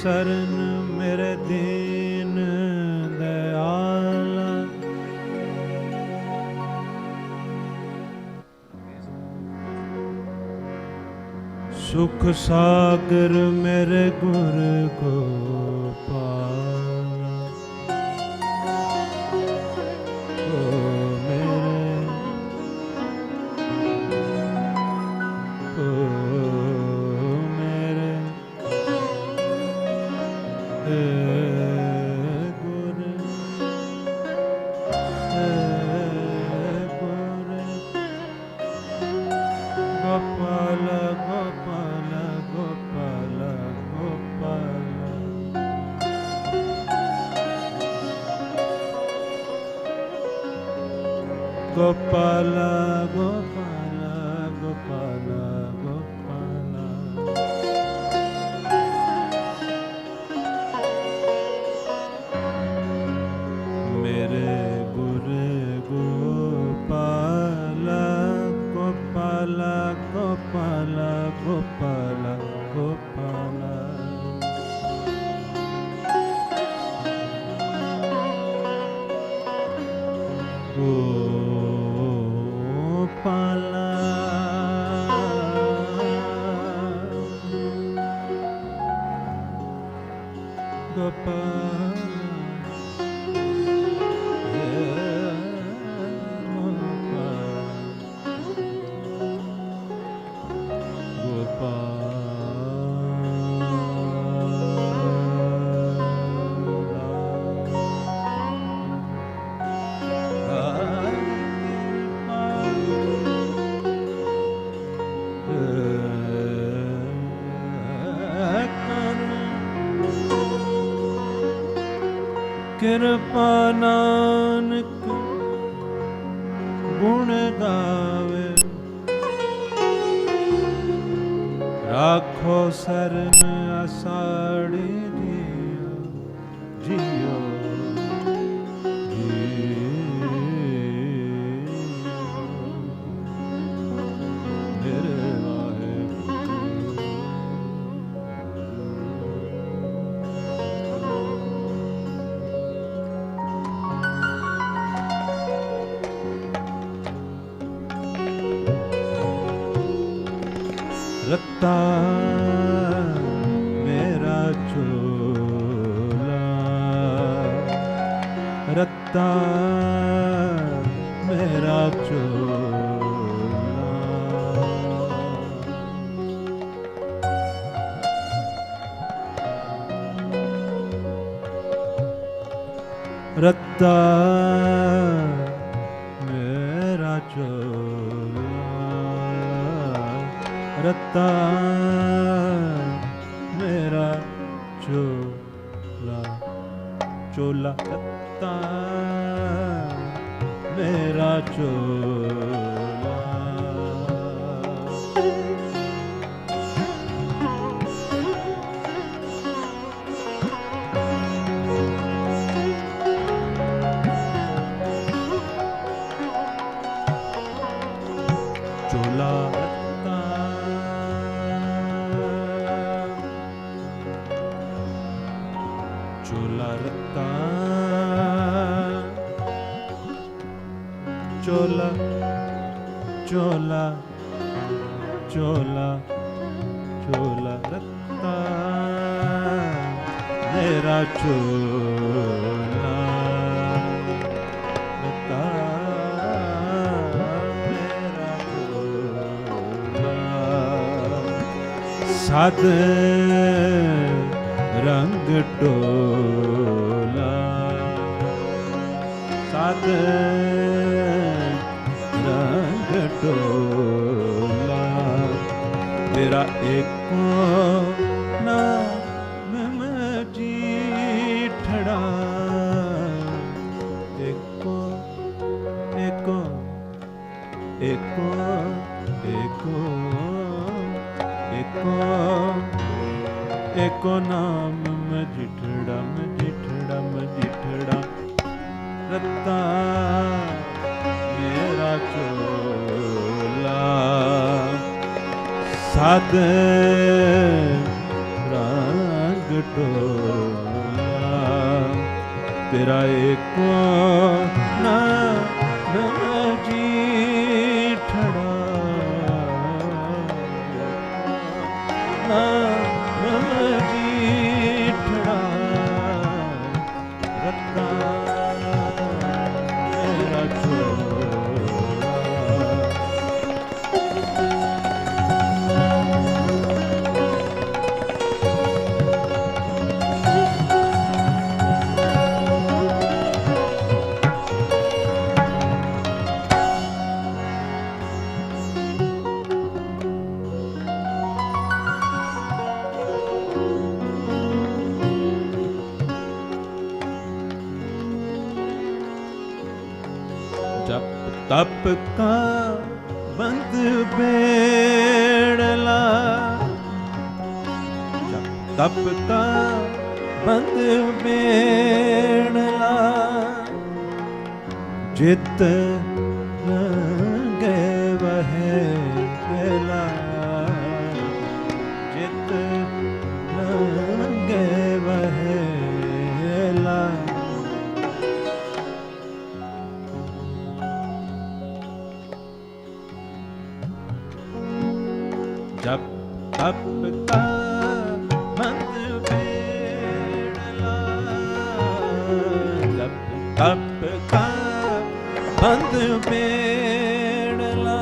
शरण मेरे दीन दयाला। सुख सागर मेरे गुर गोपाला। ओ मेरे गुर गोपाल गोपाल गोपाल गोपाल गोपाल गोपाल गोपाल गोपाल। मेरे गुर गोपाल गोपाल गोपाल गोपाल गोपाल। गोपाल गोपाल कृपा नानक गुण गावे। राखो शरण आषाढ़ी जियो रत्ता मेरा चोला। रत्ता मेरा चोला। रत्ता मेरा चोला। रत्ता मेरा चोला। चोला रत्ता मेरा चोला। चोला रत्ता चोला रत्ता चोला चोला चोला चोला रत्ता मेरा चोला। रत्ता मेरा चोला। साध रंग टोला। साध रंग टोला। तेरा एको नाम मजीठड़ा। एको एको एको एको एको एको नाम मजिठड़ा मजिठड़ा मजिठड़ा। रत्ता मेरा चोला। साध रंग टोला, तेरा एको नाम जीठड़ा, नाम जीठड़ा, रत्ता मेरा चोला। जप तप का बंद बेड़ला, जप तप का बंद बेड़ला, जित लगे वहे बेला, जित लगे वहे बेला। जप तप का बंद बेड़ला, जप तप का बंद बेड़ला,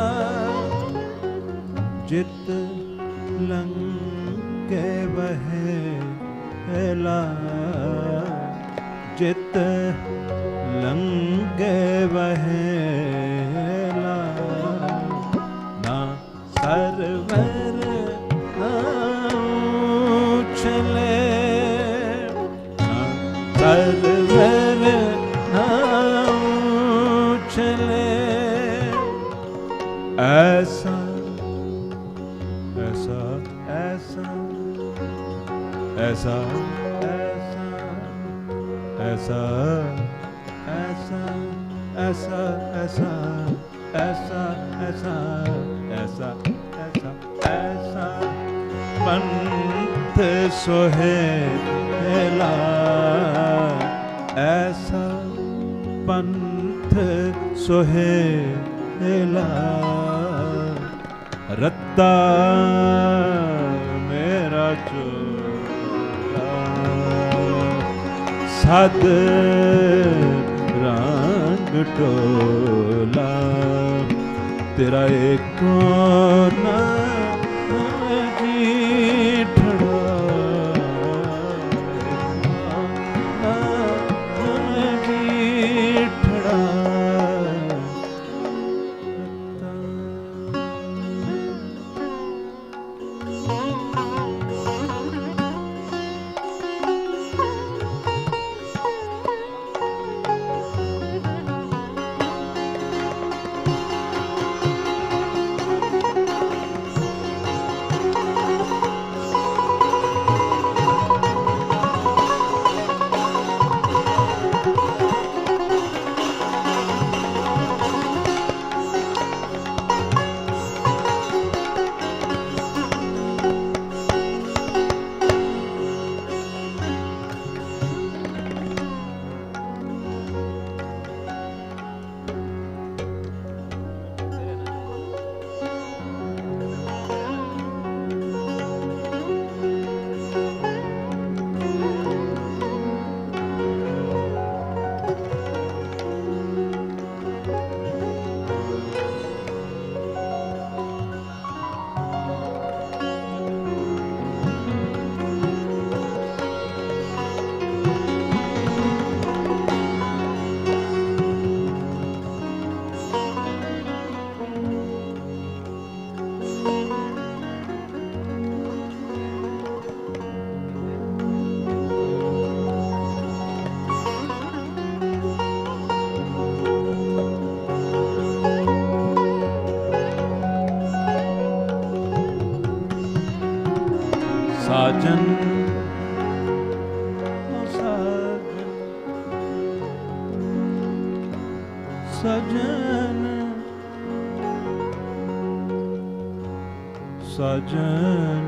जित लंके वहे हेला, जित लंके वहे हेला। ना सरवर चले, सरवर चले, ऐसा ऐसा ऐसा ऐसा ऐसा ऐसा ऐसा ऐसा ऐसा ऐसा ऐसा ऐसा ऐसा पंथ सोहेला, ऐसा पंथ सोहेला, रत्ता मेरा चोला, सद रंग टोला, तेरा एको नाम जीठड़ा, नाम जीठड़ा, साजन सजन सजन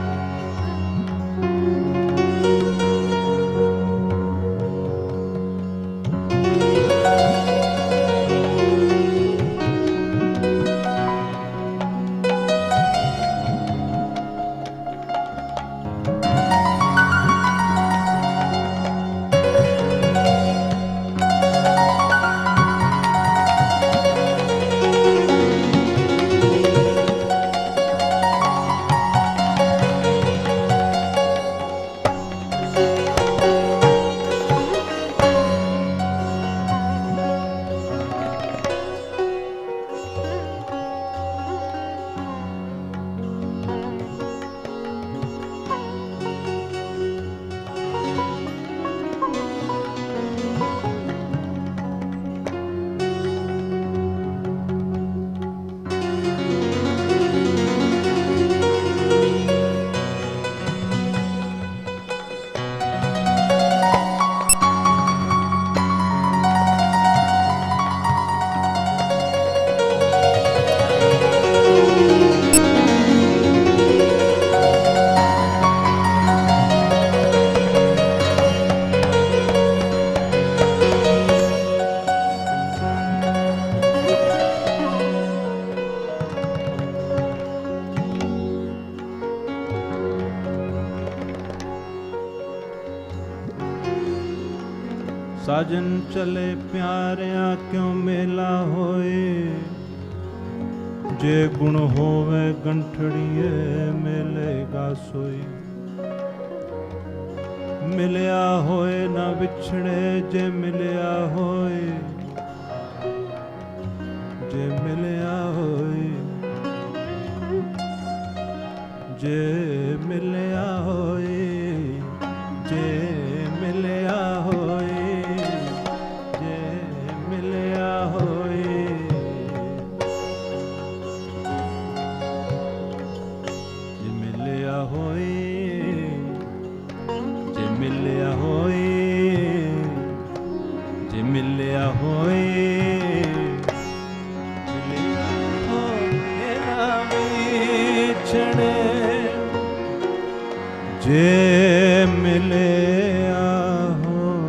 साजन चले प्यारिया क्यों मेला होए, जे गुण होवे गंठड़िए मिलेगा सोई। मिलया होए ना बिछड़े जे मिलया होए, जे मिलया होए, जे मिलया होए, जे मिलया होए, जे मिलया होए। जे मिलया होए, जे मिलया होए, जे मिलया होए, जे मिलया होए,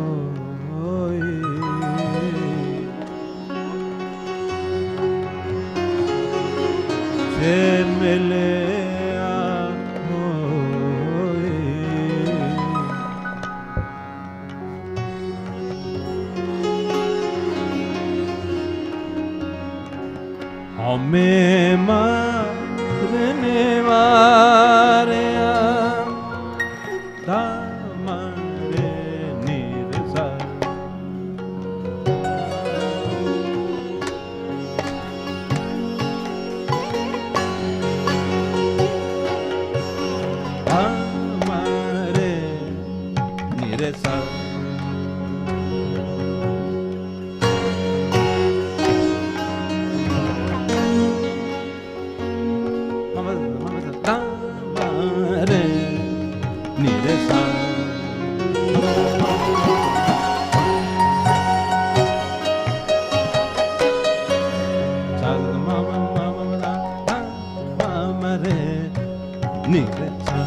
जे मिलया होए। हमें मारने वारिया दामरे नीरसा, दामरे नीरसा। दामरे नीरसा,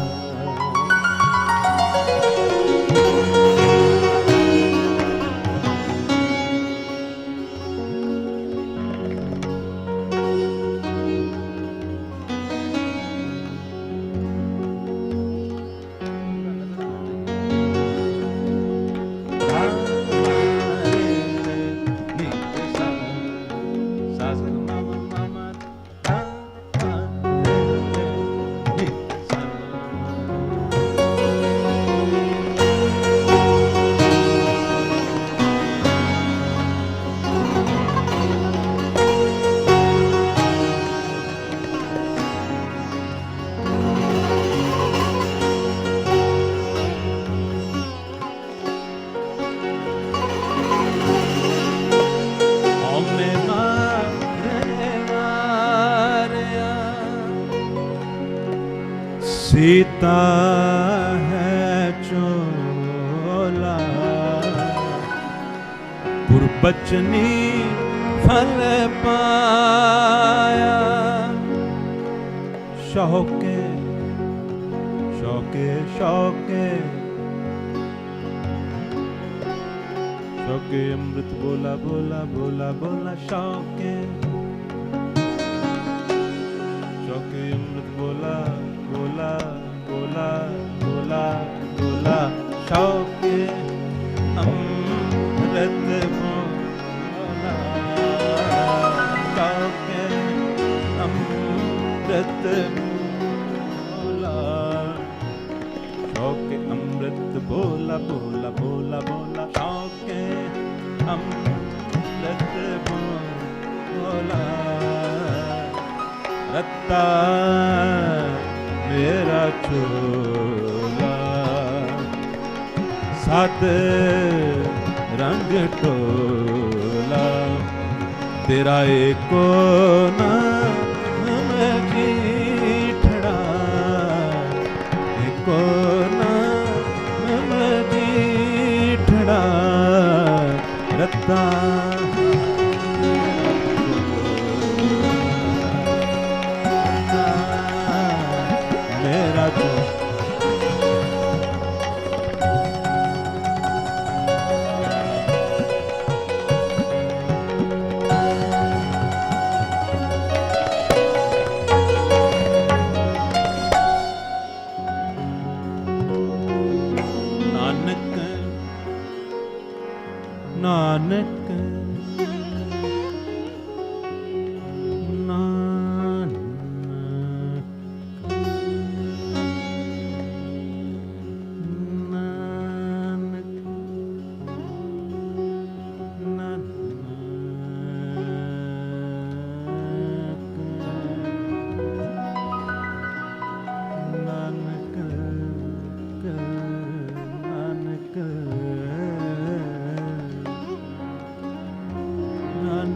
सीता है चोला, पुरबचनी फल पाया। शौके शौके शौके शौके अमृत बोला बोला बोला बोला। शौके शौके अमृत बोला बोला बोला बोला बोला। शौके अमृत बोला, शौके अमृत बोला। शौके अमृत बोला बोला बोला बोला। शौके अमृत बोला। रत्ता मेरा चोला, सात रंग टोला। तेरा एको नाम जीठड़ा, एको नाम जीठड़ा। रत्ता मेरा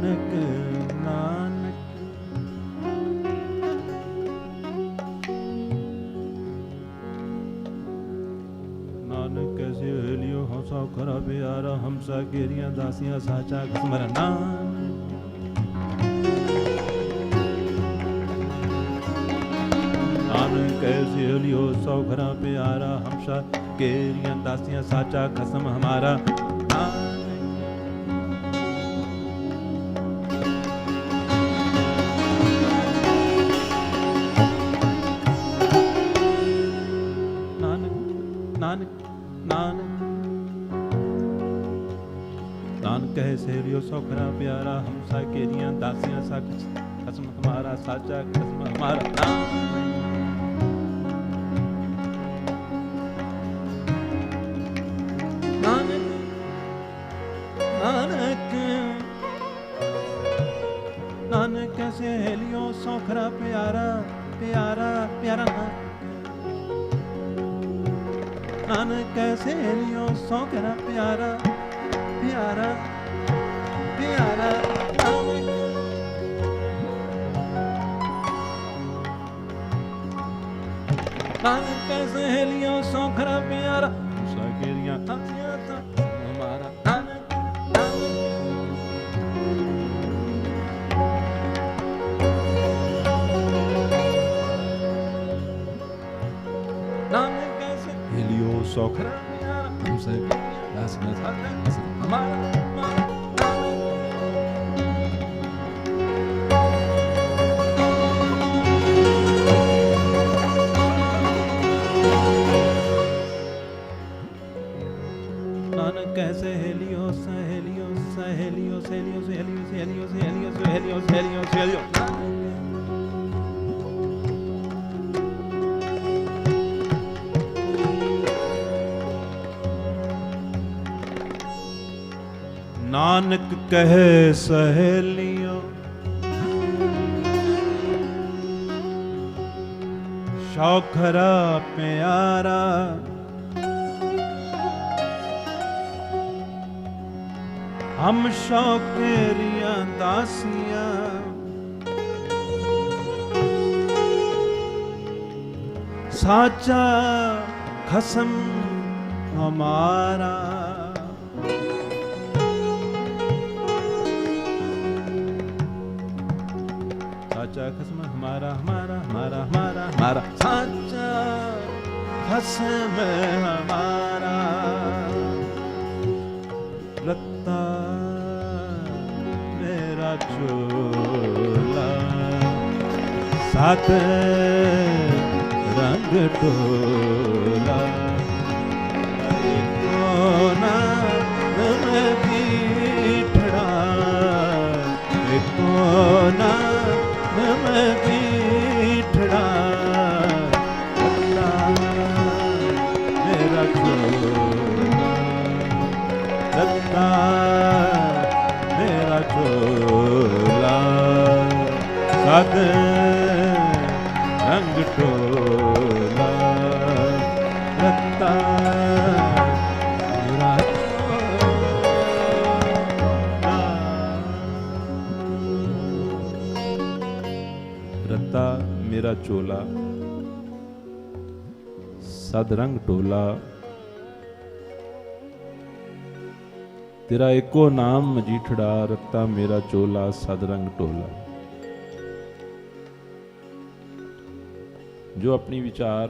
ਨਾਨਕ ਨਾਨਕ ਨਾਨਕ ਕੈਸੇ ਲਿਓ ਹੰਸਾ ਖਰਾ ਪਿਆਰਾ ਹਮਸਾ ਕੇਰੀਆਂ ਦਾਸੀਆਂ ਸਾਚਾ ਖਸਮਰਨਾ ਨਾਨਕ ਕੈਸੇ ਲਿਓ ਸੋ ਖਰਾ ਪਿਆਰਾ ਹਮਸਾ ਕੇਰੀਆਂ ਦਾਸੀਆਂ ਸਾਚਾ ਖਸਮ ਹਮਾਰਾ नानक कहे सहेलियो सोखरा प्यारा हमसा केरियां दासियां सा कसम हमारा साचा कसम हमारा नानक नानक नानक कहे सहेलियो सोखरा प्यारा प्यारा प्यारा नानक कहे सहेलियो सोखरा प्यारा प्यारा प्यारा नानक के सहेलियों सोखरा प्यारा सहेलियां हमारा नानक नानक के सहेलियों सोखरा प्यारा हमसे हमारा नानक कैसे सहेलियों सहेलियों सहेलियों सहेलियों सहेलियों सहेलियों सहेलियों सहेलियों सहेलियों सहेलियों नानक कहे सहेलियों शौखरा प्यारा हम शौकेरियां दासियां साचा खसम हमारा साचा खसम हमारा हमारा हमारा हमारा हमारा साचा खसम हमारा रत्ता मेरा चोला सात रंग टोला कोना में बीठड़ा कोना में बीठड़ा मेरा चोला रत्ता मेरा चोला सात रंग टोला रत्ता मेरा चोला रत्ता मेरा चोला सदरंग टोला तेरा एको नाम मजीठड़ा रत्ता मेरा चोला सदरंग टोला। जो अपनी विचार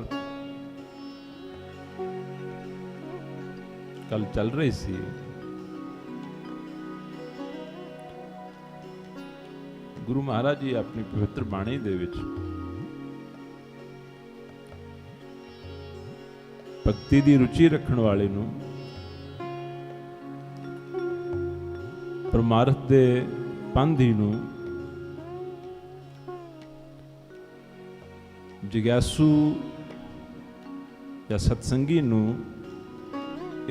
कल चल रही सी गुरु महाराज जी अपनी पवित्र बाणी दे विच भक्ति दी रुचि रखण वाले नूं परमार्थ दे पंधी नूं जिग्यासू या सत्संगी नूं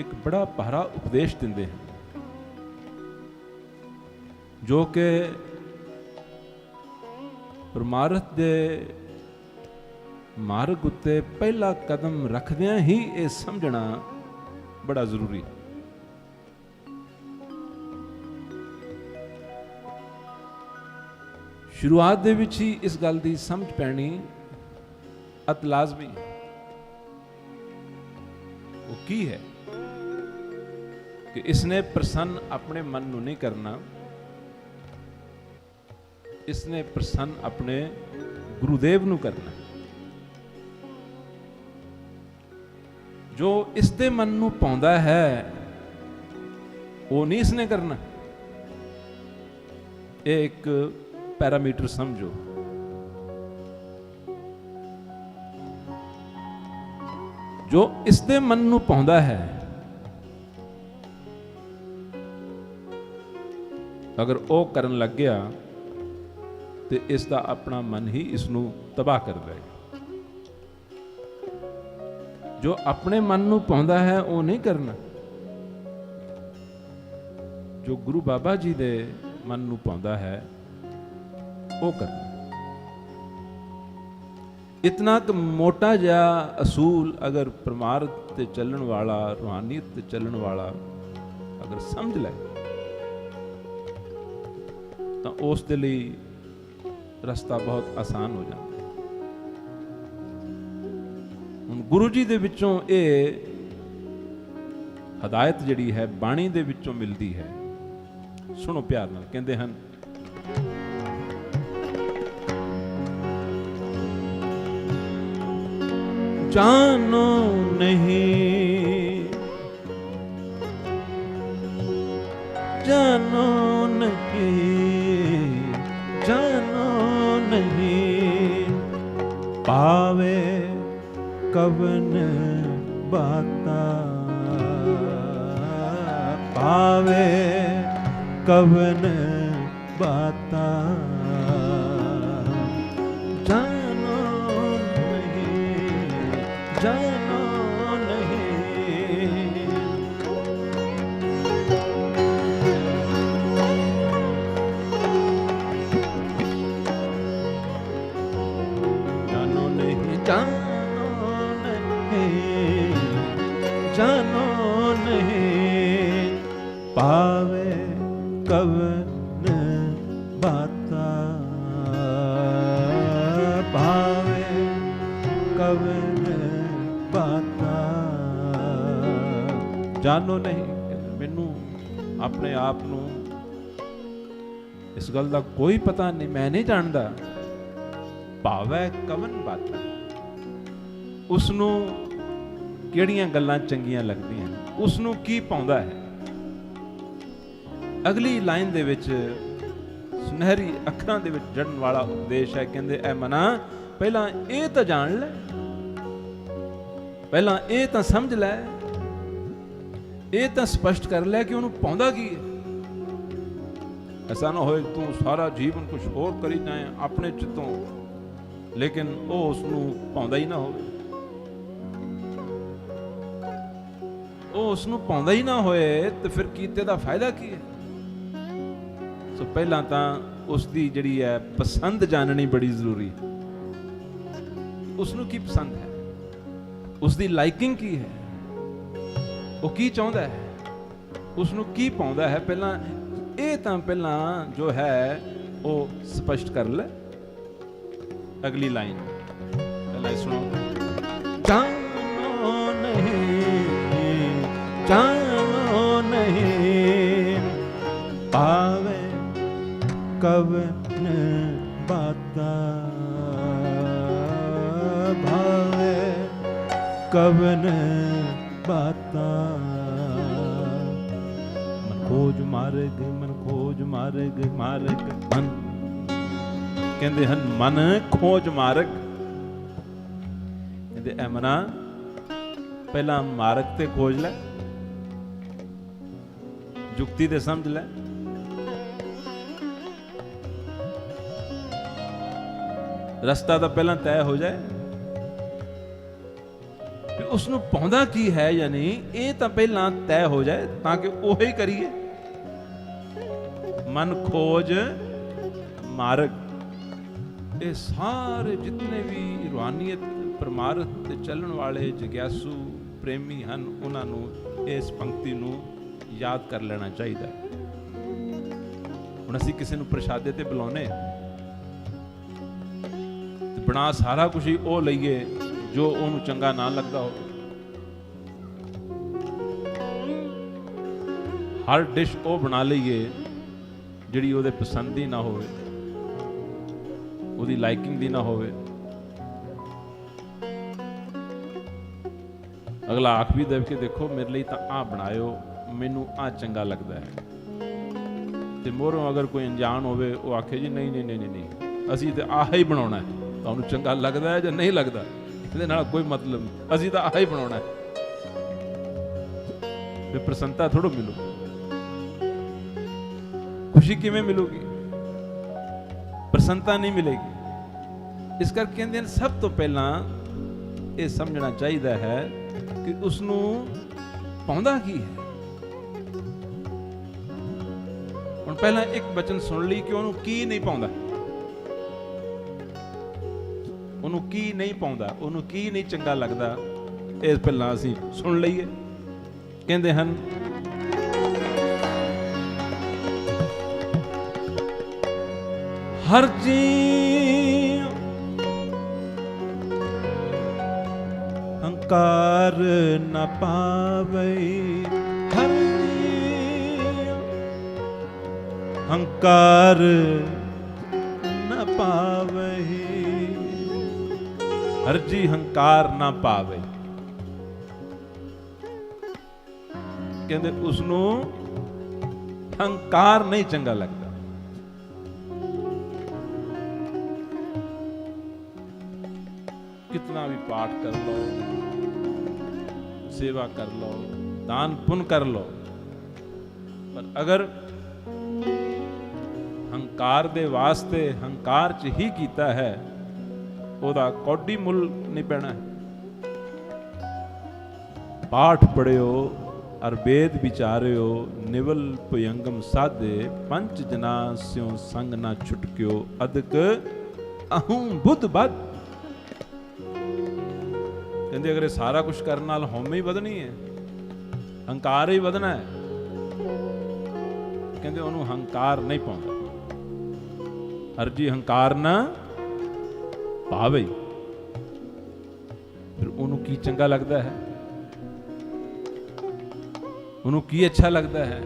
एक बड़ा भारा उपदेश दिंदे हैं जो कि परमार्थ दे मार्ग उत्ते पहला कदम रखदियां ही ये समझना बड़ा जरूरी है। ਸ਼ੁਰੂਆਤ ਦੇ ਵਿੱਚ ਹੀ ਇਸ ਗੱਲ ਦੀ ਸਮਝ ਪੈਣੀ ਅਤ ਲਾਜ਼ਮੀ। ਉਹ ਕੀ ਹੈ ਕਿ ਇਸਨੇ ਪ੍ਰਸੰਨ ਆਪਣੇ ਮਨ ਨੂੰ ਨਹੀਂ ਕਰਨਾ, ਇਸਨੇ ਪ੍ਰਸੰਨ ਆਪਣੇ ਗੁਰੂਦੇਵ ਨੂੰ ਕਰਨਾ। ਜੋ ਇਸ ਦੇ ਮਨ ਨੂੰ ਪਾਉਂਦਾ ਹੈ ਉਹ ਨਹੀਂ ਇਸਨੇ ਕਰਨਾ। ਇਹ ਇੱਕ ਪੈਰਾਮੀਟਰ ਸਮਝੋ। ਜੋ ਇਸ ਦੇ ਮਨ ਨੂੰ ਪਾਉਂਦਾ ਹੈ, ਅਗਰ ਉਹ ਕਰਨ ਲੱਗ ਗਿਆ ਤੇ ਇਸ ਦਾ ਆਪਣਾ ਮਨ ਹੀ ਇਸ ਨੂੰ ਤਬਾਹ ਕਰ ਦੇਗਾ। ਜੋ ਆਪਣੇ ਮਨ ਨੂੰ ਪਾਉਂਦਾ ਹੈ ਉਹ ਨਹੀਂ ਕਰਨਾ, ਜੋ ਗੁਰੂ ਬਾਬਾ ਜੀ ਦੇ ਮਨ ਨੂੰ ਪਾਉਂਦਾ ਹੈ ਉਹ ਕਰਨਾ। ਇਤਨਾ ਕੁ ਮੋਟਾ ਜਿਹਾ ਅਸੂਲ ਅਗਰ ਪਰਮਾਰਥ ਤੇ ਚੱਲਣ ਵਾਲਾ, ਰੂਹਾਨੀਅਤ ਤੇ ਚੱਲਣ ਵਾਲਾ ਅਗਰ ਸਮਝ ਲੈ ਤਾਂ ਉਸ ਦੇ ਲਈ ਰਸਤਾ ਬਹੁਤ ਆਸਾਨ ਹੋ ਜਾਂਦਾ ਹੈ। ਹੁਣ ਗੁਰੂ ਜੀ ਦੇ ਵਿੱਚੋਂ ਇਹ ਹਦਾਇਤ ਜਿਹੜੀ ਹੈ ਬਾਣੀ ਦੇ ਵਿੱਚੋਂ ਮਿਲਦੀ ਹੈ। ਸੁਣੋ ਪਿਆਰ ਨਾਲ। ਕਹਿੰਦੇ ਹਨ, ਜਾਨੋ ਨਹੀਂ, ਜਾਨੋ ਨਹੀਂ, ਜਾਨੋ ਨਹੀਂ, ਪਾਵੇ ਕਵਨ ਬਾਤਾ, ਪਾਵੇ ਕਵਨ ਬਾਤਾ, ਜਾਨੋ ਨਹੀਂ, ਜਾਨੋ ਨਹੀਂ, ਜਾਨੋ ਨਹੀਂ, ਜਾਨੋ ਨਹੀਂ, ਜਾਨੋ ਨਹੀਂ, ਪਾਵੇ ਕਵਨ ਬਾਤਾ, ਪਾਵੇ ਕਵਨ ਬਾਤਾ, ਜਾਨੋ ਨਹੀਂ। ਮੈਨੂੰ ਆਪਣੇ ਆਪ ਨੂੰ ਇਸ ਗੱਲ ਦਾ ਕੋਈ ਪਤਾ ਨਹੀਂ, ਮੈਂ ਨਹੀਂ ਜਾਣਦਾ। ਭਾਵੈ ਕਵਨ ਬਾਤਾ, ਉਸ ਨੂੰ ਕਿਹੜੀਆਂ ਗੱਲਾਂ ਚੰਗੀਆਂ ਲੱਗਦੀਆਂ, ਉਸ ਨੂੰ ਕੀ ਪਾਉਂਦਾ ਹੈ। ਅਗਲੀ ਲਾਈਨ ਦੇ ਵਿੱਚ ਸੁਨਹਿਰੀ ਅੱਖਰਾਂ ਦੇ ਵਿੱਚ ਜੜਨ ਵਾਲਾ ਉਪਦੇਸ਼ ਹੈ। ਕਹਿੰਦੇ, ਐ ਮਨਾ ਪਹਿਲਾਂ ਇਹ ਤਾਂ ਜਾਣ ਲੈ, ਪਹਿਲਾਂ ਇਹ ਤਾਂ ਸਮਝ ਲੈ, ਇਹ ਤਾਂ ਸਪਸ਼ਟ ਕਰ ਲੈ ਕਿ ਉਹਨੂੰ ਪਾਉਂਦਾ ਕੀ ਹੈ। ਐਸਾ ਨਾ ਹੋਏ ਤੂੰ ਸਾਰਾ ਜੀਵਨ ਕੁਝ ਹੋਰ ਕਰੀ ਜਾਏ ਆਪਣੇ ਚਿੱਤੋਂ, ਲੇਕਿਨ ਉਹ ਉਸ ਨੂੰ ਪਾਉਂਦਾ ਹੀ ਨਾ ਹੋਵੇ। ਉਹ ਉਸ ਨੂੰ ਪਾਉਂਦਾ ਹੀ ਨਾ ਹੋਏ ਤੇ ਫਿਰ ਕੀਤੇ ਦਾ ਫਾਇਦਾ ਕੀ ਹੈ। ਸੋ ਪਹਿਲਾਂ ਤਾਂ ਉਸ ਦੀ ਜਿਹੜੀ ਹੈ ਪਸੰਦ ਜਾਣਨੀ ਬੜੀ ਜ਼ਰੂਰੀ ਹੈ। ਉਸ ਨੂੰ ਕੀ ਪਸੰਦ ਹੈ, ਉਸ ਦੀ ਲਾਈਕਿੰਗ ਕੀ ਹੈ, ਉਹ ਕੀ ਚਾਹੁੰਦਾ ਹੈ, ਉਸ ਨੂੰ ਕੀ ਪਾਉਂਦਾ ਹੈ। ਪਹਿਲਾਂ ਇਹ ਤਾਂ ਪਹਿਲਾਂ ਜੋ ਹੈ ਉਹ ਸਪਸ਼ਟ ਕਰ ਲੈ। ਅਗਲੀ ਲਾਈਨ ਪਹਿਲਾਂ ਸੁਣੋ। ਜਾਨੋ ਨਹੀਂ, ਜਾਨੋ ਨਹੀਂ, ਪਾਵੇ ਕਵਨ ਬਾਤਾ, ਭਾਵੇ ਕਵਨ ਬਾਤਾ, ਮਨ ਖੋਜ ਮਾਰਗ, ਮਨ ਖੋਜ ਮਾਰਗ, ਮਾਰਗ ਮਨ। ਕਹਿੰਦੇ ਹਨ ਮਨ ਖੋਜ ਮਾਰਗ। ਕਹਿੰਦੇ ਐ ਮਨਾ ਪਹਿਲਾਂ ਮਾਰਗ ਤੇ ਖੋਜ ਲੈ, ਜੁਗਤੀ ਤੇ ਸਮਝ ਲੈ। ਰਸਤਾ ਤਾਂ ਪਹਿਲਾਂ ਤੈਅ ਹੋ ਜਾਏ, ਤੇ ਉਸ ਨੂੰ ਪਾਉਂਦਾ ਕੀ ਹੈ, ਯਾਨੀ ਇਹ ਤਾਂ ਪਹਿਲਾਂ ਤੈਅ ਹੋ ਜਾਏ ਤਾਂ ਕਿ ਉਹੀ ਕਰੀਏ। ਮਨ ਖੋਜ ਮਾਰਗ, ਇਹ ਸਾਰੇ ਜਿਤਨੇ ਵੀ ਰੂਹਾਨੀਅਤ ਪਰਮਾਰਥ ਤੇ ਚੱਲਣ ਵਾਲੇ ਜਗਿਆਸੂ ਪ੍ਰੇਮੀ ਹਨ, ਉਹਨਾਂ ਨੂੰ ਇਸ ਪੰਕਤੀ ਨੂੰ ਯਾਦ ਕਰ ਲੈਣਾ ਚਾਹੀਦਾ। ਹੁਣ ਅਸੀਂ ਕਿਸੇ ਨੂੰ ਪ੍ਰਸ਼ਾਦੇ ਤੇ ਬੁਲਾਉਨੇ, ਬਣਾ ਸਾਰਾ ਕੁਝ ਹੀ ਉਹ ਲਈਏ ਜੋ ਉਹਨੂੰ ਚੰਗਾ ਨਾ ਲੱਗਦਾ ਹੋਵੇ। ਹਰ ਡਿਸ਼ ਉਹ ਬਣਾ ਲਈਏ ਜਿਹੜੀ ਉਹਦੇ ਪਸੰਦ ਦੀ ਨਾ ਹੋਵੇ, ਉਹਦੀ ਲਾਈਕਿੰਗ ਦੀ ਨਾ ਹੋਵੇ। ਅਗਲਾ ਆਖ ਵੀ ਦੇਵ ਕੇ ਦੇਖੋ ਮੇਰੇ ਲਈ ਤਾਂ ਆਹ ਬਣਾਇਓ, ਮੈਨੂੰ ਆਹ ਚੰਗਾ ਲੱਗਦਾ ਹੈ। ਤੇ ਮੋਹਰੋਂ ਅਗਰ ਕੋਈ ਅਣਜਾਣ ਹੋਵੇ ਉਹ ਆਖੇ ਜੀ ਨਹੀਂ ਨਹੀਂ ਨਹੀਂ ਨਹੀਂ ਅਸੀਂ ਤਾਂ ਆਹ ਹੀ ਬਣਾਉਣਾ ਹੈ, ਤੁਹਾਨੂੰ ਚੰਗਾ ਲੱਗਦਾ ਹੈ ਜਾਂ ਨਹੀਂ ਲੱਗਦਾ ਇਹਦੇ ਨਾਲ ਕੋਈ ਮਤਲਬ ਨਹੀਂ, ਅਸੀਂ ਤਾਂ ਆਹ ਹੀ ਬਣਾਉਣਾ ਹੈ। ਤੇ ਪ੍ਰਸੰਨਤਾ ਥੋੜ੍ਹਾ ਮਿਲੂ, ਖੁਸ਼ੀ ਕਿਵੇਂ ਮਿਲੂਗੀ? ਪ੍ਰਸੰਨਤਾ ਨਹੀਂ ਮਿਲੇਗੀ। ਇਸ ਕਰਕੇ ਕਹਿੰਦੇ ਨੇ ਸਭ ਤੋਂ ਪਹਿਲਾਂ ਇਹ ਸਮਝਣਾ ਚਾਹੀਦਾ ਹੈ ਕਿ ਉਸ ਨੂੰ ਪਾਉਂਦਾ ਕੀ ਹੈ। ਹੁਣ ਪਹਿਲਾਂ ਇੱਕ ਬਚਨ ਸੁਣ ਲਈ ਕਿ ਉਹਨੂੰ ਕੀ ਨਹੀਂ ਪਾਉਂਦਾ, ਉਹਨੂੰ ਕੀ ਨਹੀਂ ਪਾਉਂਦਾ, ਉਹਨੂੰ ਕੀ ਨਹੀਂ ਚੰਗਾ ਲੱਗਦਾ, ਇਹ ਪਹਿਲਾਂ ਅਸੀਂ ਸੁਣ ਲਈਏ। ਕਹਿੰਦੇ ਹਨ ਹਰ ਜੀ ਹੰਕਾਰ ਨ ਪਾਵੇ, ਹਰ ਜੀ ਹੰਕਾਰ ਨ ਪਾਵੇ, ਹਰ ਜੀ ਹੰਕਾਰ ਨਾ ਪਾਵੇ। ਕਹਿੰਦੇ ਉਸ ਨੂੰ ਹੰਕਾਰ ਨਹੀਂ ਚੰਗਾ ਲੱਗਦਾ। कितना भी पाठ कर लो, सेवा कर लो, दान पुण्य कर लो, पर अगर हंकार दे वास्ते हंकार च ही कीता है ओदा कौडी मुल नहीं पैना है। पाठ पढ़ियो अर वेद विचारियो, निवल भुयंगम साधे, पंच जना स्यों संग ना छुटक्यो, अदक अहूं बुद्ध बद। ਕਹਿੰਦੇ ਅਗਰ ਇਹ ਸਾਰਾ ਕੁਝ ਕਰਨ ਨਾਲ ਹਉਮੈ ਹੀ ਵਧਣੀ ਹੈ, ਹੰਕਾਰ ਹੀ ਵਧਣਾ ਹੈ, ਕਹਿੰਦੇ ਉਹਨੂੰ ਹੰਕਾਰ ਨਹੀਂ ਪਾਉਂਦਾ। ਹਰਜੀ ਹੰਕਾਰ ਨਾ ਪਾਵੇ। ਫਿਰ ਉਹਨੂੰ ਕੀ ਚੰਗਾ ਲੱਗਦਾ ਹੈ, ਉਹਨੂੰ ਕੀ ਅੱਛਾ ਲੱਗਦਾ ਹੈ,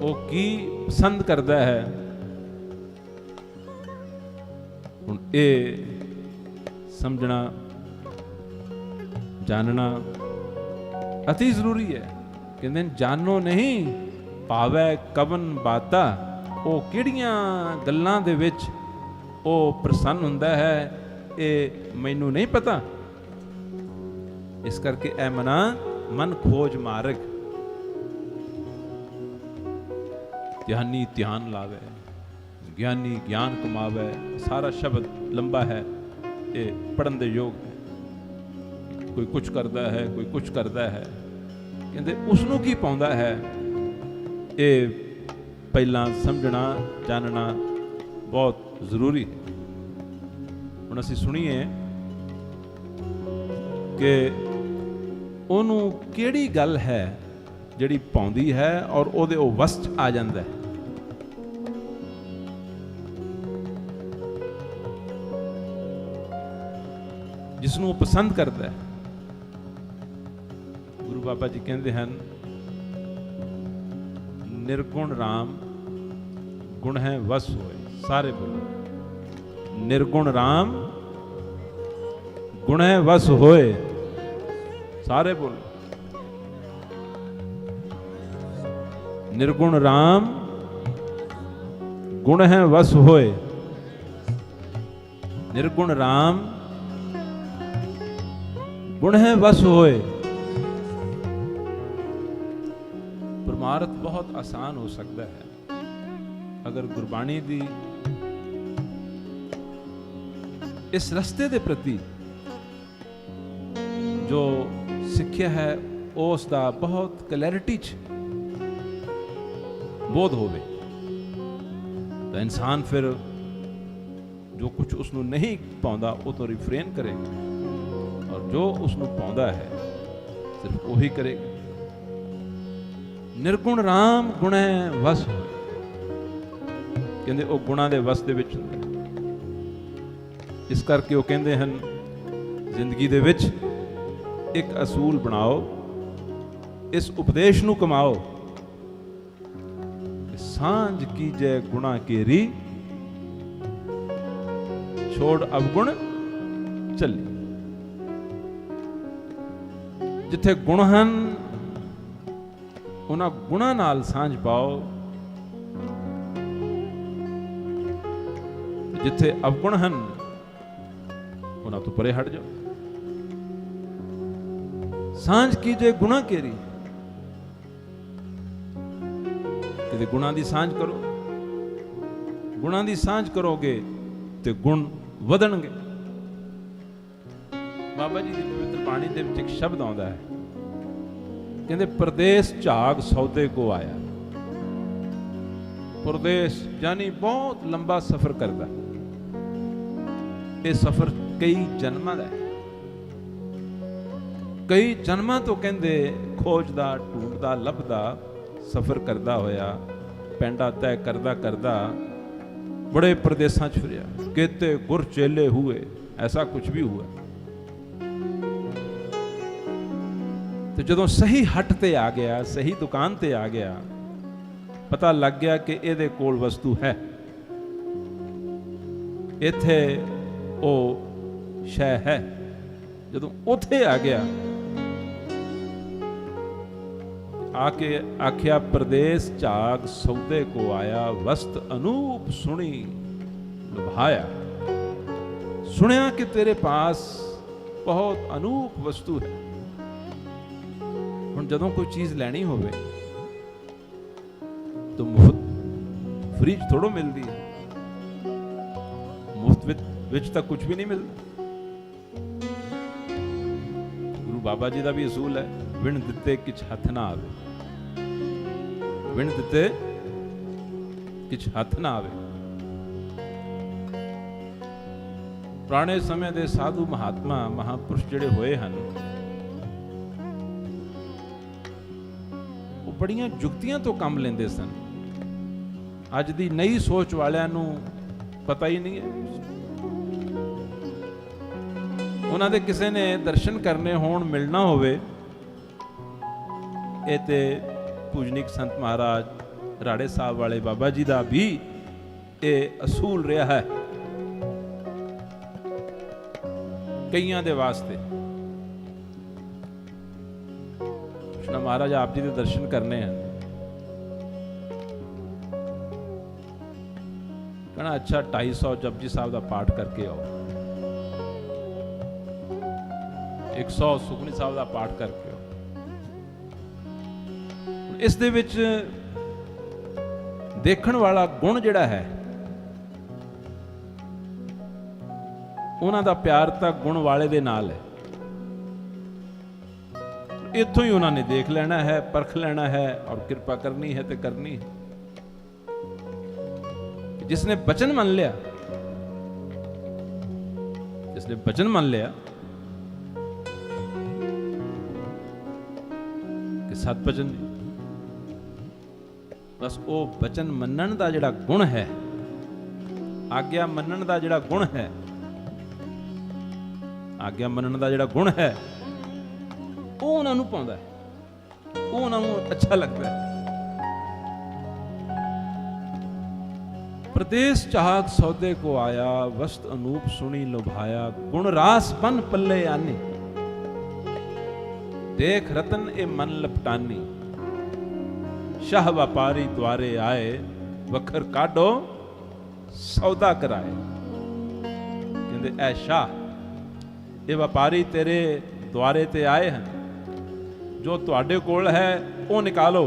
ਉਹ ਕੀ ਪਸੰਦ ਕਰਦਾ ਹੈ। ਹੁਣ ਇਹ ਸਮਝਣਾ जानना अति जरूरी है। कहते जानो नहीं पावै कवन बाता, वो किहड़ियां गल्लां दे विच वो प्रसन्न हुंदा है, ये मैनू नहीं पता। इस करके ऐ मना मन खोज मार्ग, ध्यानी ध्यान लावे, ज्ञानी ज्ञान कमावे। सारा शब्द लंबा है, ये पढ़न दे योग है। कोई कुछ करता है, कोई कुछ करता है, कहते उसनों की पाउंदा है। ये पहला समझना जानना बहुत जरूरी है। हुण असीं सुणीए कि ओनू किहड़ी गल है जिहड़ी पाउंदी है और ओहदे ओ वस च आ जांदा है। जिसनूं पसंद करता है। गुरु बाबा जी कहते हैं निर्गुण राम गुण है वस होए। सारे बोलो निर्गुण राम गुण है वस होए। सारे बोलो निर्गुण राम गुण है वस होए। निर्गुण राम गुण है वस होए। परमार्थ बहुत आसान हो सकता है अगर गुरबाणी दी इस रस्ते दे प्रति जो सिक्ख्या है उस दा बहुत क्लैरिटी च बोध होवे तो इंसान फिर जो कुछ उसनों नहीं पाउंदा वो तो रिफ्रेन करेगा और जो उसनों पाउंदा है सिर्फ वही करेगा। निर्गुण राम गुण है वस कहते वो गुणा दे वस दे विच हुंदा। इस करके वो कहते हैं जिंदगी दे विच एक असूल बनाओ, इस उपदेश नूं कमाओ, सांझ कीजे गुणा केरी, छोड़ अवगुण चली। जिथे गुण हन उन्हां गुणां नाल सांझ पाओ, जिथे अवगुण हन उन्हां तो परे हट जाओ। सांझ कीजे गुणा केरी, किते गुणां दी सांझ करो, गुणां दी सांझ करोगे ते गुण वधणगे। बाबा जी दी पवित्र बाणी दे विच एक शब्द आउंदा है, कहंदे परदेस झाग सौदे को आया। परदेस यानी बहुत लंबा सफर करदा, ये सफर कई जन्मां दा है। कई जन्मां तो कहंदे खोजदा ढूंढदा लभदा सफर करदा होया, पैंडा तय करदा करदा बड़े प्रदेशां च फिरिया, केते गुर चेले हुए, ऐसा कुछ भी हुआ। तो जदों सही हट ते आ गया, सही दुकान ते आ गया, पता लग गया कि इहदे कोल वस्तु है, इत्थे ओ शै है। जदों उत्थे आ गया, आके आख्या परदेस झाग सौदे को आया, वस्त अनूप सुनी लुभाया। सुनिया कि तेरे पास बहुत अनूप वस्तु है। हुण जदों कोई चीज लैनी होवे तो मुफ्त फ्री थोड़ो मिलती है, मुफ्त विच तक कुछ भी नहीं मिलता। गुरु बाबा जी का भी असूल है, विण दिते किछ हथ ना आवे, विण दिते किछ हथ ना आवे। पुराने समय दे साधु महात्मा महापुरुष जिहड़े होए हन, वो बड़ियां जुगतियां तो काम लेंदे सन। अज दी नई सोच वालियां नूं पता ही नहीं है। उन्हां दे किसे ने दर्शन करने होण, मिलना होवे, ये ते पूजनिक संत महाराज राड़े साहब वाले बाबा जी का भी ये असूल रहा है। कईयां दे वास्ते कृष्णा महाराज आप जी के दर्शन करने हैं, कहना अच्छा 250 जपजी साहब का पाठ करके आओ, 100 सुखनी साहब का पाठ करके आओ। इस दे विच देखण वाला गुण जिहड़ा है, उन्हां दा प्यार तां गुण वाले दे नाल है। इत्थों ही उन्होंने देख लेना है, परख लेना है और कृपा करनी है तो करनी है। जिसने वचन मान लिया, जिसने वचन मान लिया कि सत वचन, बस वो वचन मनन दा जिहड़ा गुण है, आग्या मनन दा जिहड़ा गुण है, आग्या मनन दा जिहड़ा गुण है, वो उन्हां नूं पाउंदा है, वो उन्हां नूं अच्छा लगता है। प्रदेश चाहक सौदे को आया, वस्त अनूप सुनी लुभाया, गुण रास बन पल्ले आनी, देख रतन ए मन लपटानी, शाह व्यापारी द्वारे आए, वखर काढो सौदा कराए। कहते ऐ शाह, ये व्यापारी तेरे द्वारे ते आए हैं, जो तुहाडे कोल है वो निकालो।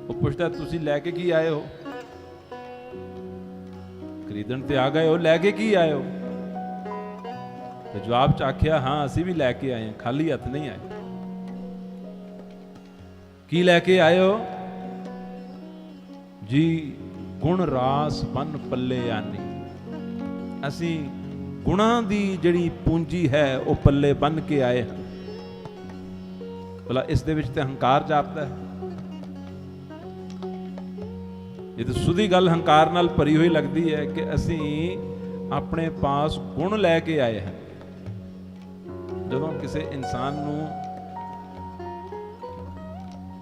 वो पुछता तुसी लैके की आए हो? खरीदण ते आ गए हो, लैके की आए हो? तो जवाब च आख्या हाँ असी भी लैके आए हैं, खाली हथ नहीं आए। की लैके आए हो जी? गुण रास बन पल्ले आनी, असी गुणा दी जिहड़ी पूंजी है वो पल्ले बन के आए हैं। भला इस दे विच ते हंकार जापदा है। ये तो सुधी गल हंकार नाल भरी हुई लगती है कि असी ਆਪਣੇ ਪਾਸ ਗੁਣ ਲੈ ਕੇ ਆਏ ਹਨ। ਜਦੋਂ ਕਿਸੇ ਇਨਸਾਨ ਨੂੰ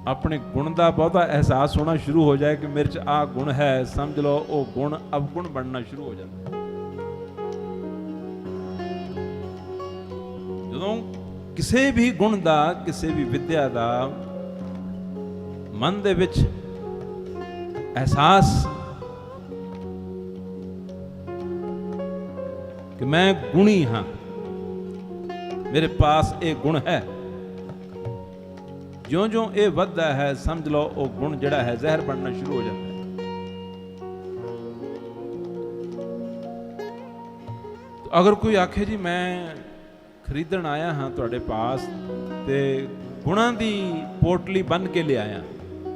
ਆਪਣੇ ਗੁਣ ਦਾ ਬਹੁਤਾ ਅਹਿਸਾਸ ਹੋਣਾ ਸ਼ੁਰੂ ਹੋ ਜਾਏ ਕਿ ਮੇਰੇ 'ਚ ਆਹ ਗੁਣ ਹੈ, ਸਮਝ ਲਓ ਉਹ ਗੁਣ ਅਵਗੁਣ ਬਣਨਾ ਸ਼ੁਰੂ ਹੋ ਜਾਂਦਾ। ਜਦੋਂ ਕਿਸੇ ਵੀ ਗੁਣ ਦਾ, ਕਿਸੇ ਵੀ ਵਿਦਿਆ ਦਾ ਮਨ ਦੇ ਵਿੱਚ ਅਹਿਸਾਸ ਕਿ ਮੈਂ ਗੁਣੀ ਹਾਂ, ਮੇਰੇ ਪਾਸ ਇਹ ਗੁਣ ਹੈ, ਜਿਉਂ-ਜਿਉਂ ਇਹ ਵੱਧਦਾ ਹੈ ਸਮਝ ਲਓ ਉਹ ਗੁਣ ਜਿਹੜਾ ਹੈ ਜ਼ਹਿਰ ਬਣਨਾ ਸ਼ੁਰੂ ਹੋ ਜਾਂਦਾ ਹੈ। ਅਗਰ ਕੋਈ ਆਖੇ ਜੀ ਮੈਂ ਖਰੀਦਣ ਆਇਆ ਹਾਂ ਤੁਹਾਡੇ ਪਾਸ ਤੇ ਗੁਣਾਂ ਦੀ ਪੋਟਲੀ ਬੰਨ ਕੇ ਲਿਆਇਆ,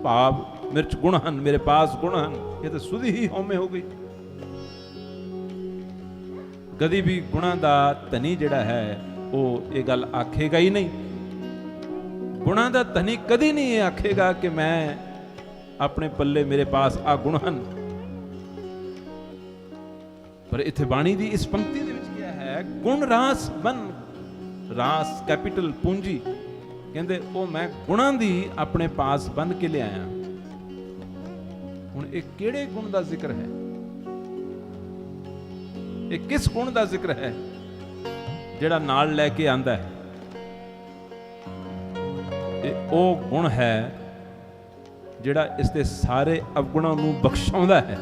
ਭਾਵ ਮੇਰੇ 'ਚ ਗੁਣ ਹਨ, ਮੇਰੇ ਪਾਸ ਗੁਣ ਹਨ, ਇਹ ਤਾਂ ਸੁਧ ਹੀ ਹਉਮੈ ਹੋ ਗਈ। ਕਦੀ ਵੀ ਗੁਣਾਂ ਦਾ ਧਨੀ ਜਿਹੜਾ ਹੈ ਉਹ ਇਹ ਗੱਲ ਆਖੇਗਾ ਹੀ ਨਹੀਂ। ਗੁਣਾਂ ਦਾ ਧਨੀ ਕਦੀ ਨਹੀਂ ਇਹ ਆਖੇਗਾ ਕਿ ਮੈਂ ਆਪਣੇ ਪੱਲੇ ਮੇਰੇ ਪਾਸ ਆ ਗੁਣ ਹਨ। ਪਰ ਇੱਥੇ ਬਾਣੀ ਦੀ ਇਸ ਪੰਕਤੀ ਦੇ ਵਿੱਚ ਕਿਹਾ ਹੈ ਗੁਣ ਰਾਸ ਬਨ, ਰਾਸ ਕੈਪੀਟਲ ਪੂੰਜੀ, ਕਹਿੰਦੇ ਉਹ ਮੈਂ ਗੁਣਾਂ ਦੀ ਆਪਣੇ ਪਾਸ ਬੰਨ ਕੇ ਲਿਆਇਆ। ਹੁਣ ਇਹ ਕਿਹੜੇ ਗੁਣ ਦਾ ਜ਼ਿਕਰ ਹੈ? ਇਹ ਕਿਸ ਗੁਣ ਦਾ ਜ਼ਿਕਰ ਹੈ ਜਿਹੜਾ ਨਾਲ ਲੈ ਕੇ ਆਂਦਾ ਹੈ? ਇਹ ਉਹ ਗੁਣ ਹੈ ਜਿਹੜਾ ਇਸ ਦੇ ਸਾਰੇ ਅਵਗੁਣਾਂ ਨੂੰ ਬਖਸ਼ਾਉਂਦਾ ਹੈ।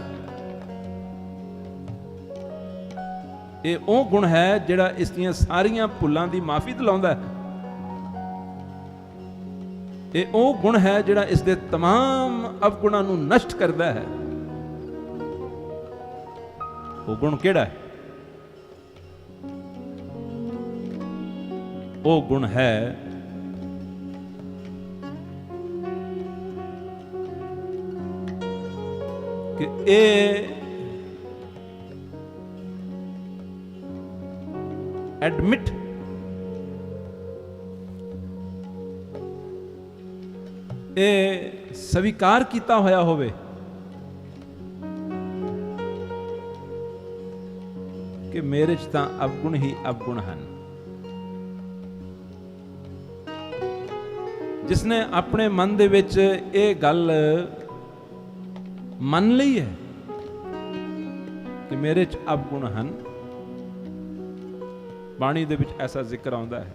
ਇਹ ਉਹ ਗੁਣ ਹੈ ਜਿਹੜਾ ਇਸ ਦੀਆਂ ਸਾਰੀਆਂ ਭੁੱਲਾਂ ਦੀ ਮਾਫੀ ਦਿਲਾਉਂਦਾ ਹੈ। ਇਹ ਉਹ ਗੁਣ ਹੈ ਜਿਹੜਾ ਇਸ ਦੇ तमाम ਅਵਗੁਣਾਂ ਨੂੰ ਨਸ਼ਟ ਕਰਦਾ ਹੈ। ਉਹ ਗੁਣ ਕਿਹੜਾ ਹੈ? ਉਹ ਗੁਣ ਹੈ ਕਿ ਇਹ ਐਡਮਿਟ ਇਹ ਸਵੀਕਾਰ ਕੀਤਾ ਹੋਇਆ ਹੋਵੇ ਕਿ ਮੇਰੇ 'ਚ ਤਾਂ ਅਵਗੁਣ ਹੀ ਅਵਗੁਣ ਹਨ। ਜਿਸਨੇ ਆਪਣੇ ਮਨ ਦੇ ਵਿੱਚ ਇਹ ਗੱਲ ਮੰਨ ਲਈ ਹੈ ਕਿ ਮੇਰੇ 'ਚ ਅਵਗੁਣ ਹਨ, ਬਾਣੀ ਦੇ ਵਿੱਚ ਐਸਾ ਜ਼ਿਕਰ ਆਉਂਦਾ ਹੈ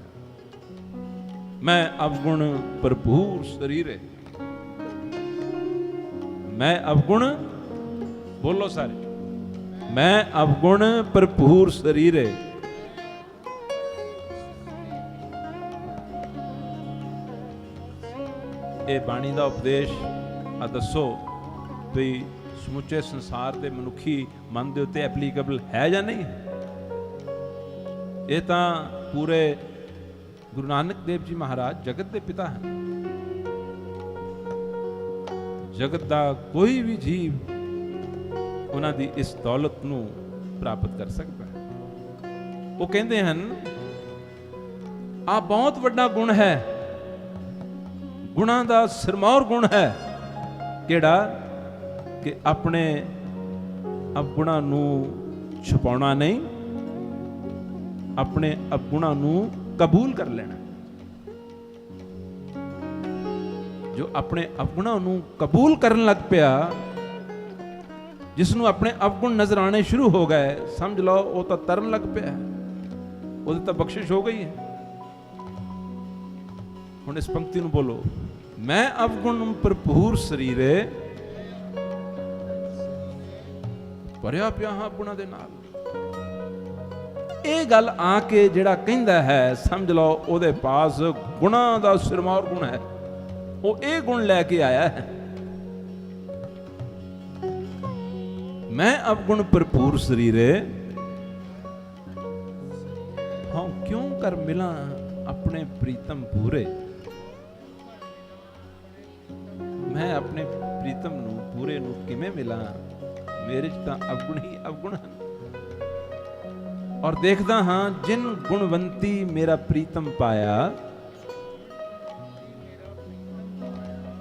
ਮੈਂ ਅਵਗੁਣ ਭਰਪੂਰ ਸਰੀਰੇ, ਮੈਂ ਅਵਗੁਣ, ਬੋਲੋ ਸਾਰੇ, ਮੈਂ ਅਵਗੁਣ ਭਰਪੂਰ ਸਰੀਰੇ। ਇਹ ਬਾਣੀ ਦਾ ਉਪਦੇਸ਼ ਆ ਦੱਸੋ ਵੀ ਸਮੁੱਚੇ ਸੰਸਾਰ ਦੇ ਮਨੁੱਖੀ ਮਨ ਦੇ ਉੱਤੇ ਐਪਲੀਕੇਬਲ ਹੈ ਜਾਂ ਨਹੀਂ? ਇਹ ਤਾਂ ਪੂਰੇ ਗੁਰੂ ਨਾਨਕ ਦੇਵ ਜੀ ਮਹਾਰਾਜ ਜਗਤ ਦੇ ਪਿਤਾ ਹਨ। ਜਗਤ ਦਾ ਕੋਈ ਵੀ ਜੀਵ ਉਹਨਾਂ ਦੀ ਇਸ ਦੌਲਤ ਨੂੰ ਪ੍ਰਾਪਤ ਕਰ ਸਕਦਾ ਹੈ। ਉਹ ਕਹਿੰਦੇ ਹਨ ਆ ਬਹੁਤ ਵੱਡਾ ਗੁਣ ਹੈ, ਗੁਣਾਂ ਦਾ ਸਿਰਮੌਰ ਗੁਣ ਹੈ ਕਿਹੜਾ? ਕਿ ਆਪਣੇ ਅਵਗੁਣਾਂ ਨੂੰ ਛੁਪਾਉਣਾ ਨਹੀਂ, ਆਪਣੇ ਅਵਗੁਣਾਂ ਨੂੰ ਕਬੂਲ ਕਰ ਲੈਣਾ। ਜੋ ਆਪਣੇ ਅਵਗੁਣਾਂ ਨੂੰ ਕਬੂਲ ਕਰਨ ਲੱਗ ਪਿਆ, ਜਿਸ ਨੂੰ ਆਪਣੇ ਅਵਗੁਣ ਨਜ਼ਰ ਆਣੇ ਸ਼ੁਰੂ ਹੋ ਗਏ, ਸਮਝ ਲਓ ਉਹ ਤਾਂ ਤਰਨ ਲੱਗ ਪਿਆ, ਉਹਦੀ ਤਾਂ ਬਖਸ਼ਿਸ਼ ਹੋ ਗਈ ਹੈ। ਹੁਣ ਇਸ ਪੰਕਤੀ ਨੂੰ ਬੋਲੋ, ਮੈਂ ਅਵਗੁਣ ਭਰਪੂਰ ਸਰੀਰੇ, ਭਰਿਆ ਪਿਆ ਹਾਂ ਗੁਣਾਂ ਦੇ ਨਾਲ। ਇਹ ਗੱਲ ਆ ਕੇ ਜਿਹੜਾ ਕਹਿੰਦਾ ਹੈ ਸਮਝ ਲਓ ਉਹਦੇ ਪਾਸ ਗੁਣਾਂ ਦਾ ਸਿਰਮੌਰ ਗੁਣ ਹੈ, ਉਹ ਇਹ ਗੁਣ ਲੈ ਕੇ ਆਇਆ ਹੈ। ਮੈਂ ਅਵਗੁਣ ਭਰਪੂਰ ਸਰੀਰੇ, ਹਾਂ ਕਿਉਂ ਕਰ ਮਿਲਾਂ ਆਪਣੇ ਪ੍ਰੀਤਮ ਪੂਰੇ। ਮੈਂ ਆਪਣੇ ਪ੍ਰੀਤਮ ਨੂੰ, ਪੂਰੇ ਨੂੰ ਕਿਵੇਂ ਮਿਲਾਂ? ਮੇਰੇ 'ਚ ਤਾਂ ਅਵਗੁਣ ਹੀ ਅਵਗੁਣ ਹਨ। ਔਰ ਦੇਖਦਾ ਹਾਂ ਜਿਨ ਗੁਣਵੰਤੀ ਮੇਰਾ ਪ੍ਰੀਤਮ ਪਾਇਆ,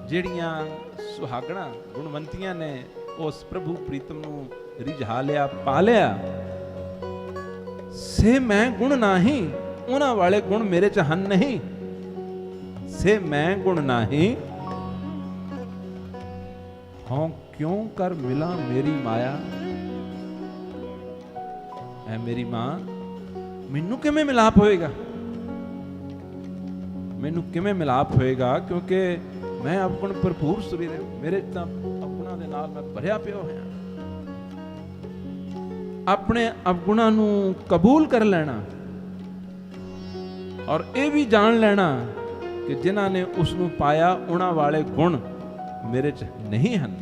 ਜਿਹੜੀਆਂ ਸੁਹਾਗਣਾ ਗੁਣਵੰਤੀਆਂ ਨੇ ਉਸ ਪ੍ਰਭੂ ਪ੍ਰੀਤਮ ਨੂੰ ਰਿਝਾ ਲਿਆ, ਪਾ ਲਿਆ, ਸੇ ਮੈਂ ਗੁਣ ਨਾਹੀ, ਉਹਨਾਂ ਵਾਲੇ ਗੁਣ ਮੇਰੇ ਚ ਹਨ ਨਹੀਂ। ਸੇ ਮੈਂ ਗੁਣ ਨਾਹੀ, ਹਉ ਕਿਉਂ ਕਰ ਮਿਲਾ ਮੇਰੀ ਮਾਇਆ। ਐ ਮੇਰੀ ਮਾਂ, ਮੈਨੂੰ ਕਿਵੇਂ ਮਿਲਾਪ ਹੋਏਗਾ, ਮੈਨੂੰ ਕਿਵੇਂ ਮਿਲਾਪ ਹੋਏਗਾ, ਕਿਉਂਕਿ ਮੈਂ ਅਵਗੁਣ ਭਰਪੂਰ ਸਰੀਰ ਹੈ, ਮੇਰੇ ਤਾਂ ਅਵਗੁਣਾਂ ਦੇ ਨਾਲ ਮੈਂ ਭਰਿਆ ਪਿਆ ਹੋਇਆ। ਆਪਣੇ ਅਵਗੁਣਾਂ ਨੂੰ ਕਬੂਲ ਕਰ ਲੈਣਾ ਔਰ ਇਹ ਵੀ ਜਾਣ ਲੈਣਾ ਕਿ ਜਿਨ੍ਹਾਂ ਨੇ ਉਸ ਨੂੰ ਪਾਇਆ ਉਹਨਾਂ ਵਾਲੇ ਗੁਣ ਮੇਰੇ 'ਚ ਨਹੀਂ ਹਨ,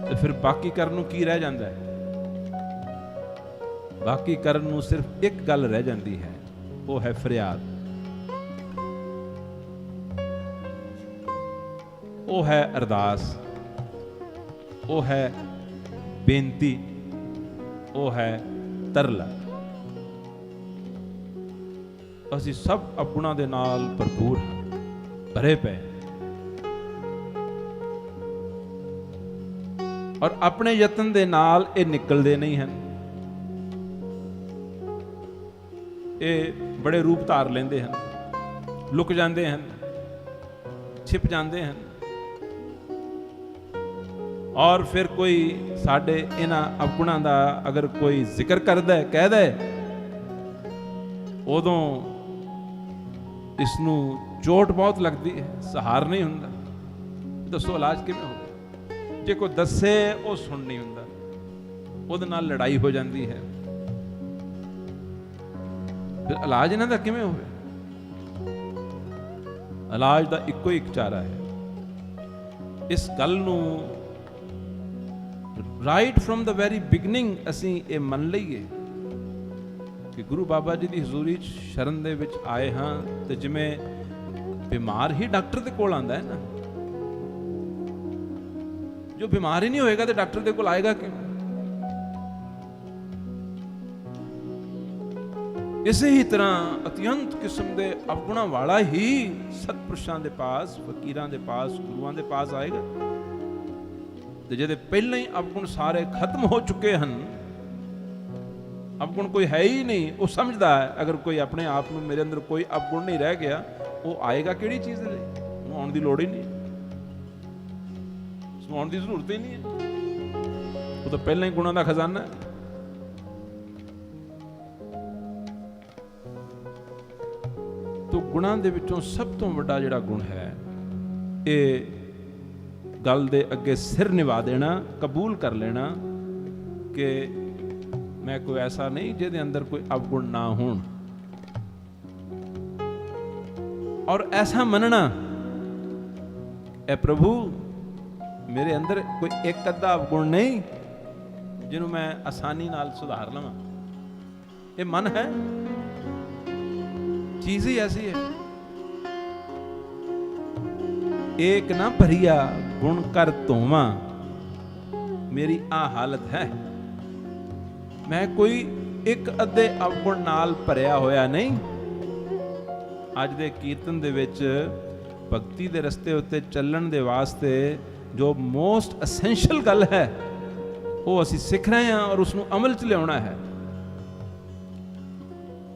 ਤੇ ਫਿਰ ਬਾਕੀ ਕਰਨ ਨੂੰ ਕੀ ਰਹਿ ਜਾਂਦਾ ਹੈ? ਬਾਕੀ ਕਰਨ ਨੂੰ ਸਿਰਫ ਇੱਕ ਗੱਲ ਰਹਿ ਜਾਂਦੀ ਹੈ, ਉਹ ਹੈ ਫਰਿਆਦ, ਉਹ ਹੈ ਅਰਦਾਸ, ਉਹ ਹੈ ਬੇਨਤੀ, ਉਹ ਹੈ ਤਰਲਾ। ਅਸੀਂ ਸਭ ਅਵਗੁਣਾਂ ਦੇ ਨਾਲ ਭਰਪੂਰ ਹਾਂ, ਭਰੇ ਪਏ, ਔਰ ਆਪਣੇ ਯਤਨ ਦੇ ਨਾਲ ਇਹ ਨਿਕਲਦੇ ਨਹੀਂ ਹਨ। ਇਹ ਬੜੇ ਰੂਪ ਧਾਰ ਲੈਂਦੇ ਹਨ, ਲੁਕ ਜਾਂਦੇ ਹਨ, ਛਿਪ ਜਾਂਦੇ ਹਨ, ਔਰ ਫਿਰ ਕੋਈ ਸਾਡੇ ਇਹਨਾਂ ਅਵਗੁਣਾਂ ਦਾ ਅਗਰ ਕੋਈ ਜ਼ਿਕਰ ਕਰਦਾ, ਕਹਿਦਾ, ਉਦੋਂ ਇਸ ਨੂੰ ਚੋਟ ਬਹੁਤ ਲੱਗਦੀ ਹੈ, ਸਹਾਰ ਨਹੀਂ ਹੁੰਦਾ। ਦੱਸੋ ਇਲਾਜ ਕਿਵੇਂ ਹੋਵੇ? ਜੇ ਕੋਈ ਦੱਸੇ ਉਹ ਸੁਣ ਨਹੀਂ ਹੁੰਦਾ, ਉਹਦੇ ਨਾਲ ਲੜਾਈ ਹੋ ਜਾਂਦੀ ਹੈ, ਫਿਰ ਇਲਾਜ ਇਹਨਾਂ ਦਾ ਕਿਵੇਂ ਹੋਵੇ? ਇਲਾਜ ਦਾ ਇੱਕੋ ਇੱਕ ਚਾਰਾ ਹੈ। ਇਸ ਗੱਲ ਨੂੰ right from the very beginning ਅਸੀਂ ਇਹ ਮੰਨ ਲਈਏ ਕਿ ਗੁਰੂ ਬਾਬਾ ਜੀ ਦੀ ਹਜ਼ੂਰੀ 'ਚ ਸ਼ਰਨ ਦੇ ਵਿੱਚ ਆਏ ਹਾਂ, ਤੇ ਜਿਵੇਂ ਬਿਮਾਰ ਹੀ ਡਾਕਟਰ ਦੇ ਕੋਲ ਆਉਂਦਾ ਹੈ ਨਾ, ਜੋ ਬਿਮਾਰ ਹੀ ਨਹੀਂ ਹੋਏਗਾ ਤੇ ਡਾਕਟਰ ਦੇ ਕੋਲ ਆਏਗਾ ਕਿਉਂ? ਇਸੇ ਹੀ ਤਰ੍ਹਾਂ ਅਤਿਅੰਤ ਕਿਸਮ ਦੇ ਅਵਗੁਣਾਂ ਵਾਲਾ ਹੀ ਸਤਪੁਰਸ਼ਾਂ ਦੇ ਪਾਸ, ਫਕੀਰਾਂ ਦੇ ਪਾਸ, ਗੁਰੂਆਂ ਦੇ ਪਾਸ ਆਏਗਾ। ਤੇ ਜਿਹਦੇ ਪਹਿਲਾਂ ਹੀ ਅਵਗੁਣ ਸਾਰੇ ਖਤਮ ਹੋ ਚੁੱਕੇ ਹਨ, ਅਵਗੁਣ ਕੋਈ ਹੈ ਹੀ ਨਹੀਂ, ਉਹ ਸਮਝਦਾ ਹੈ ਅਗਰ ਕੋਈ ਆਪਣੇ ਆਪ ਨੂੰ ਮੇਰੇ ਅੰਦਰ ਕੋਈ ਅਵਗੁਣ ਨਹੀਂ ਰਹਿ ਗਿਆ, ਉਹ ਆਏਗਾ ਕਿਹੜੀ ਚੀਜ਼ ਦੇ ਲਈ? ਉਹਨੂੰ ਆਉਣ ਦੀ ਲੋੜ ਹੀ ਨਹੀਂ, ਉਸਨੂੰ ਆਉਣ ਦੀ ਜ਼ਰੂਰਤ ਹੀ ਨਹੀਂ ਹੈ, ਉਹ ਤਾਂ ਪਹਿਲਾਂ ਹੀ ਗੁਣਾਂ ਦਾ ਖਜ਼ਾਨਾ ਹੈ। ਤੋ ਗੁਣਾਂ ਦੇ ਵਿੱਚੋਂ ਸਭ ਤੋਂ ਵੱਡਾ ਜਿਹੜਾ ਗੁਣ ਹੈ, ਇਹ ਗੱਲ ਦੇ ਅੱਗੇ ਸਿਰ ਨਿਵਾ ਦੇਣਾ, ਕਬੂਲ ਕਰ ਲੈਣਾ ਕਿ ਮੈਂ ਕੋਈ ਐਸਾ ਨਹੀਂ ਜਿਹਦੇ ਅੰਦਰ ਕੋਈ ਅਵਗੁਣ ਨਾ ਹੋਣ, ਔਰ ਐਸਾ ਮੰਨਣਾ, ਐ ਪ੍ਰਭੂ ਮੇਰੇ ਅੰਦਰ ਕੋਈ ਇੱਕ ਅੱਧਾ ਅਵਗੁਣ ਨਹੀਂ ਜਿਹਨੂੰ ਮੈਂ ਆਸਾਨੀ ਨਾਲ ਸੁਧਾਰ ਲਵਾਂ। ਇਹ ਮਨ ਹੈ, ਚੀਜ਼ ਹੀ ਐਸੀ ਹੈ। ਏਕ ਨਾ ਭਰੀਆ ਗੁਣ ਕਰ ਧੋਵਾਂ, ਮੇਰੀ ਆ ਹਾਲਤ ਹੈ। ਮੈਂ ਕੋਈ ਇੱਕ ਅੱਧੇ ਅਵਗੁਣ ਨਾਲ ਭਰਿਆ ਹੋਇਆ ਨਹੀਂ। ਅੱਜ ਦੇ ਕੀਰਤਨ ਦੇ ਵਿੱਚ ਭਗਤੀ ਦੇ ਰਸਤੇ ਉੱਤੇ ਚੱਲਣ ਦੇ ਵਾਸਤੇ ਜੋ ਮੋਸਟ ਐਸੈਂਸ਼ੀਅਲ ਗੱਲ ਹੈ, ਉਹ ਅਸੀਂ ਸਿੱਖ ਰਹੇ ਹਾਂ ਔਰ ਉਸ ਨੂੰ ਅਮਲ 'ਚ ਲਿਆਉਣਾ ਹੈ।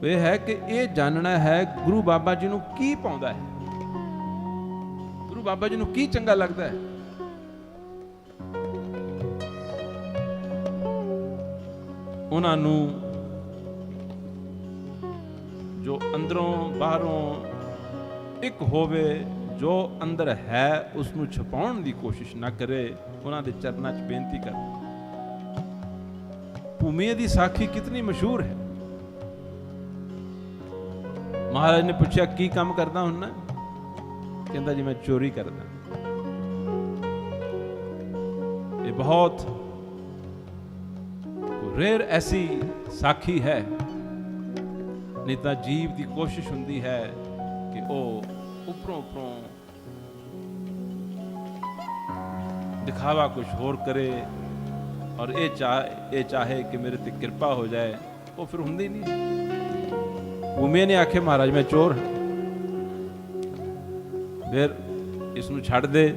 ਇਹ ਹੈ ਕਿ ਇਹ ਜਾਣਨਾ ਹੈ ਗੁਰੂ ਬਾਬਾ ਜੀ ਨੂੰ ਕੀ ਪਾਉਂਦਾ ਹੈ, ਗੁਰੂ ਬਾਬਾ ਜੀ ਨੂੰ ਕੀ ਚੰਗਾ ਲੱਗਦਾ ਹੈ। ਉਹਨਾਂ ਨੂੰ ਜੋ ਅੰਦਰੋਂ ਬਾਹਰੋਂ ਇੱਕ ਹੋਵੇ, ਜੋ ਅੰਦਰ ਹੈ ਉਸ ਨੂੰ ਛੁਪਾਉਣ ਦੀ ਕੋਸ਼ਿਸ਼ ਨਾ ਕਰੇ। ਉਹਨਾਂ ਦੇ ਚਰਨਾਂ 'ਚ ਬੇਨਤੀ ਕਰ। ਭੂਮੀ ਦੀ ਸਾਖੀ ਕਿਤਨੀ ਮਸ਼ਹੂਰ ਹੈ। ਮਹਾਰਾਜ ਨੇ ਪੁੱਛਿਆ ਕੀ ਕੰਮ ਕਰਦਾ ਹੁੰਨਾ? ਕਹਿੰਦਾ ਜੀ ਮੈਂ ਚੋਰੀ ਕਰਦਾ। ਇਹ ਬਹੁਤ ਰੇਅਰ ਐਸੀ ਸਾਖੀ ਹੈ, ਨਹੀਂ ਤਾਂ ਜੀਵ ਦੀ ਕੋਸ਼ਿਸ਼ ਹੁੰਦੀ ਹੈ ਕਿ ਉਹ ਉੱਪਰੋਂ ਦਿਖਾਵਾ ਕੁਝ ਹੋਰ ਕਰੇ ਔਰ ਇਹ ਚਾਹੇ ਕਿ ਮੇਰੇ ਤੇ ਕਿਰਪਾ ਹੋ ਜਾਏ, ਉਹ ਫਿਰ ਹੁੰਦੀ ਨਹੀਂ। ਭੂਮੀ ਨੇ ਆਖਿਆ ਮਹਾਰਾਜ ਮੈਂ ਚੋਰ ਹਾਂ, ਫਿਰ ਇਸ ਨੂੰ ਛੱਡ ਦੇ।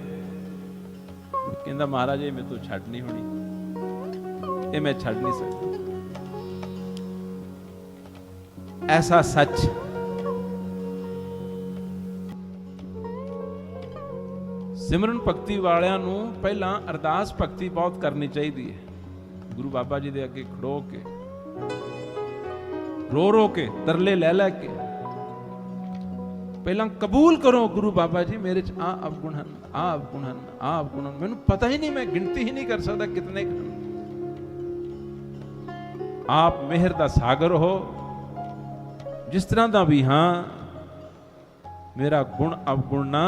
ਕਹਿੰਦਾ ਮਹਾਰਾਜ ਇਹ ਮੇਰੇ ਤੋਂ ਛੱਡ ਨਹੀਂ ਹੋਣੀ, ਇਹ ਮੈਂ ਛੱਡ ਨਹੀਂ ਸਕਦਾ। ऐसा सच। सिमरन भगती वालियां नूं पहलां अरदास भगती बहुत करनी चाहिए है। गुरु बाबा जी दे अगे खड़ो के, रो रो के, तरले लै लै के पहला कबूल करो, गुरु बाबा जी मेरे च आ अवगुण हैं, आ अवगुण हैं, आ अवगुण हैं, मैनूं पता ही नहीं, मैं गिनती ही नहीं कर सकता कितने। आप मेहर दा सागर हो, जिस तरह दा भी हां, मेरा गुण अवगुण ना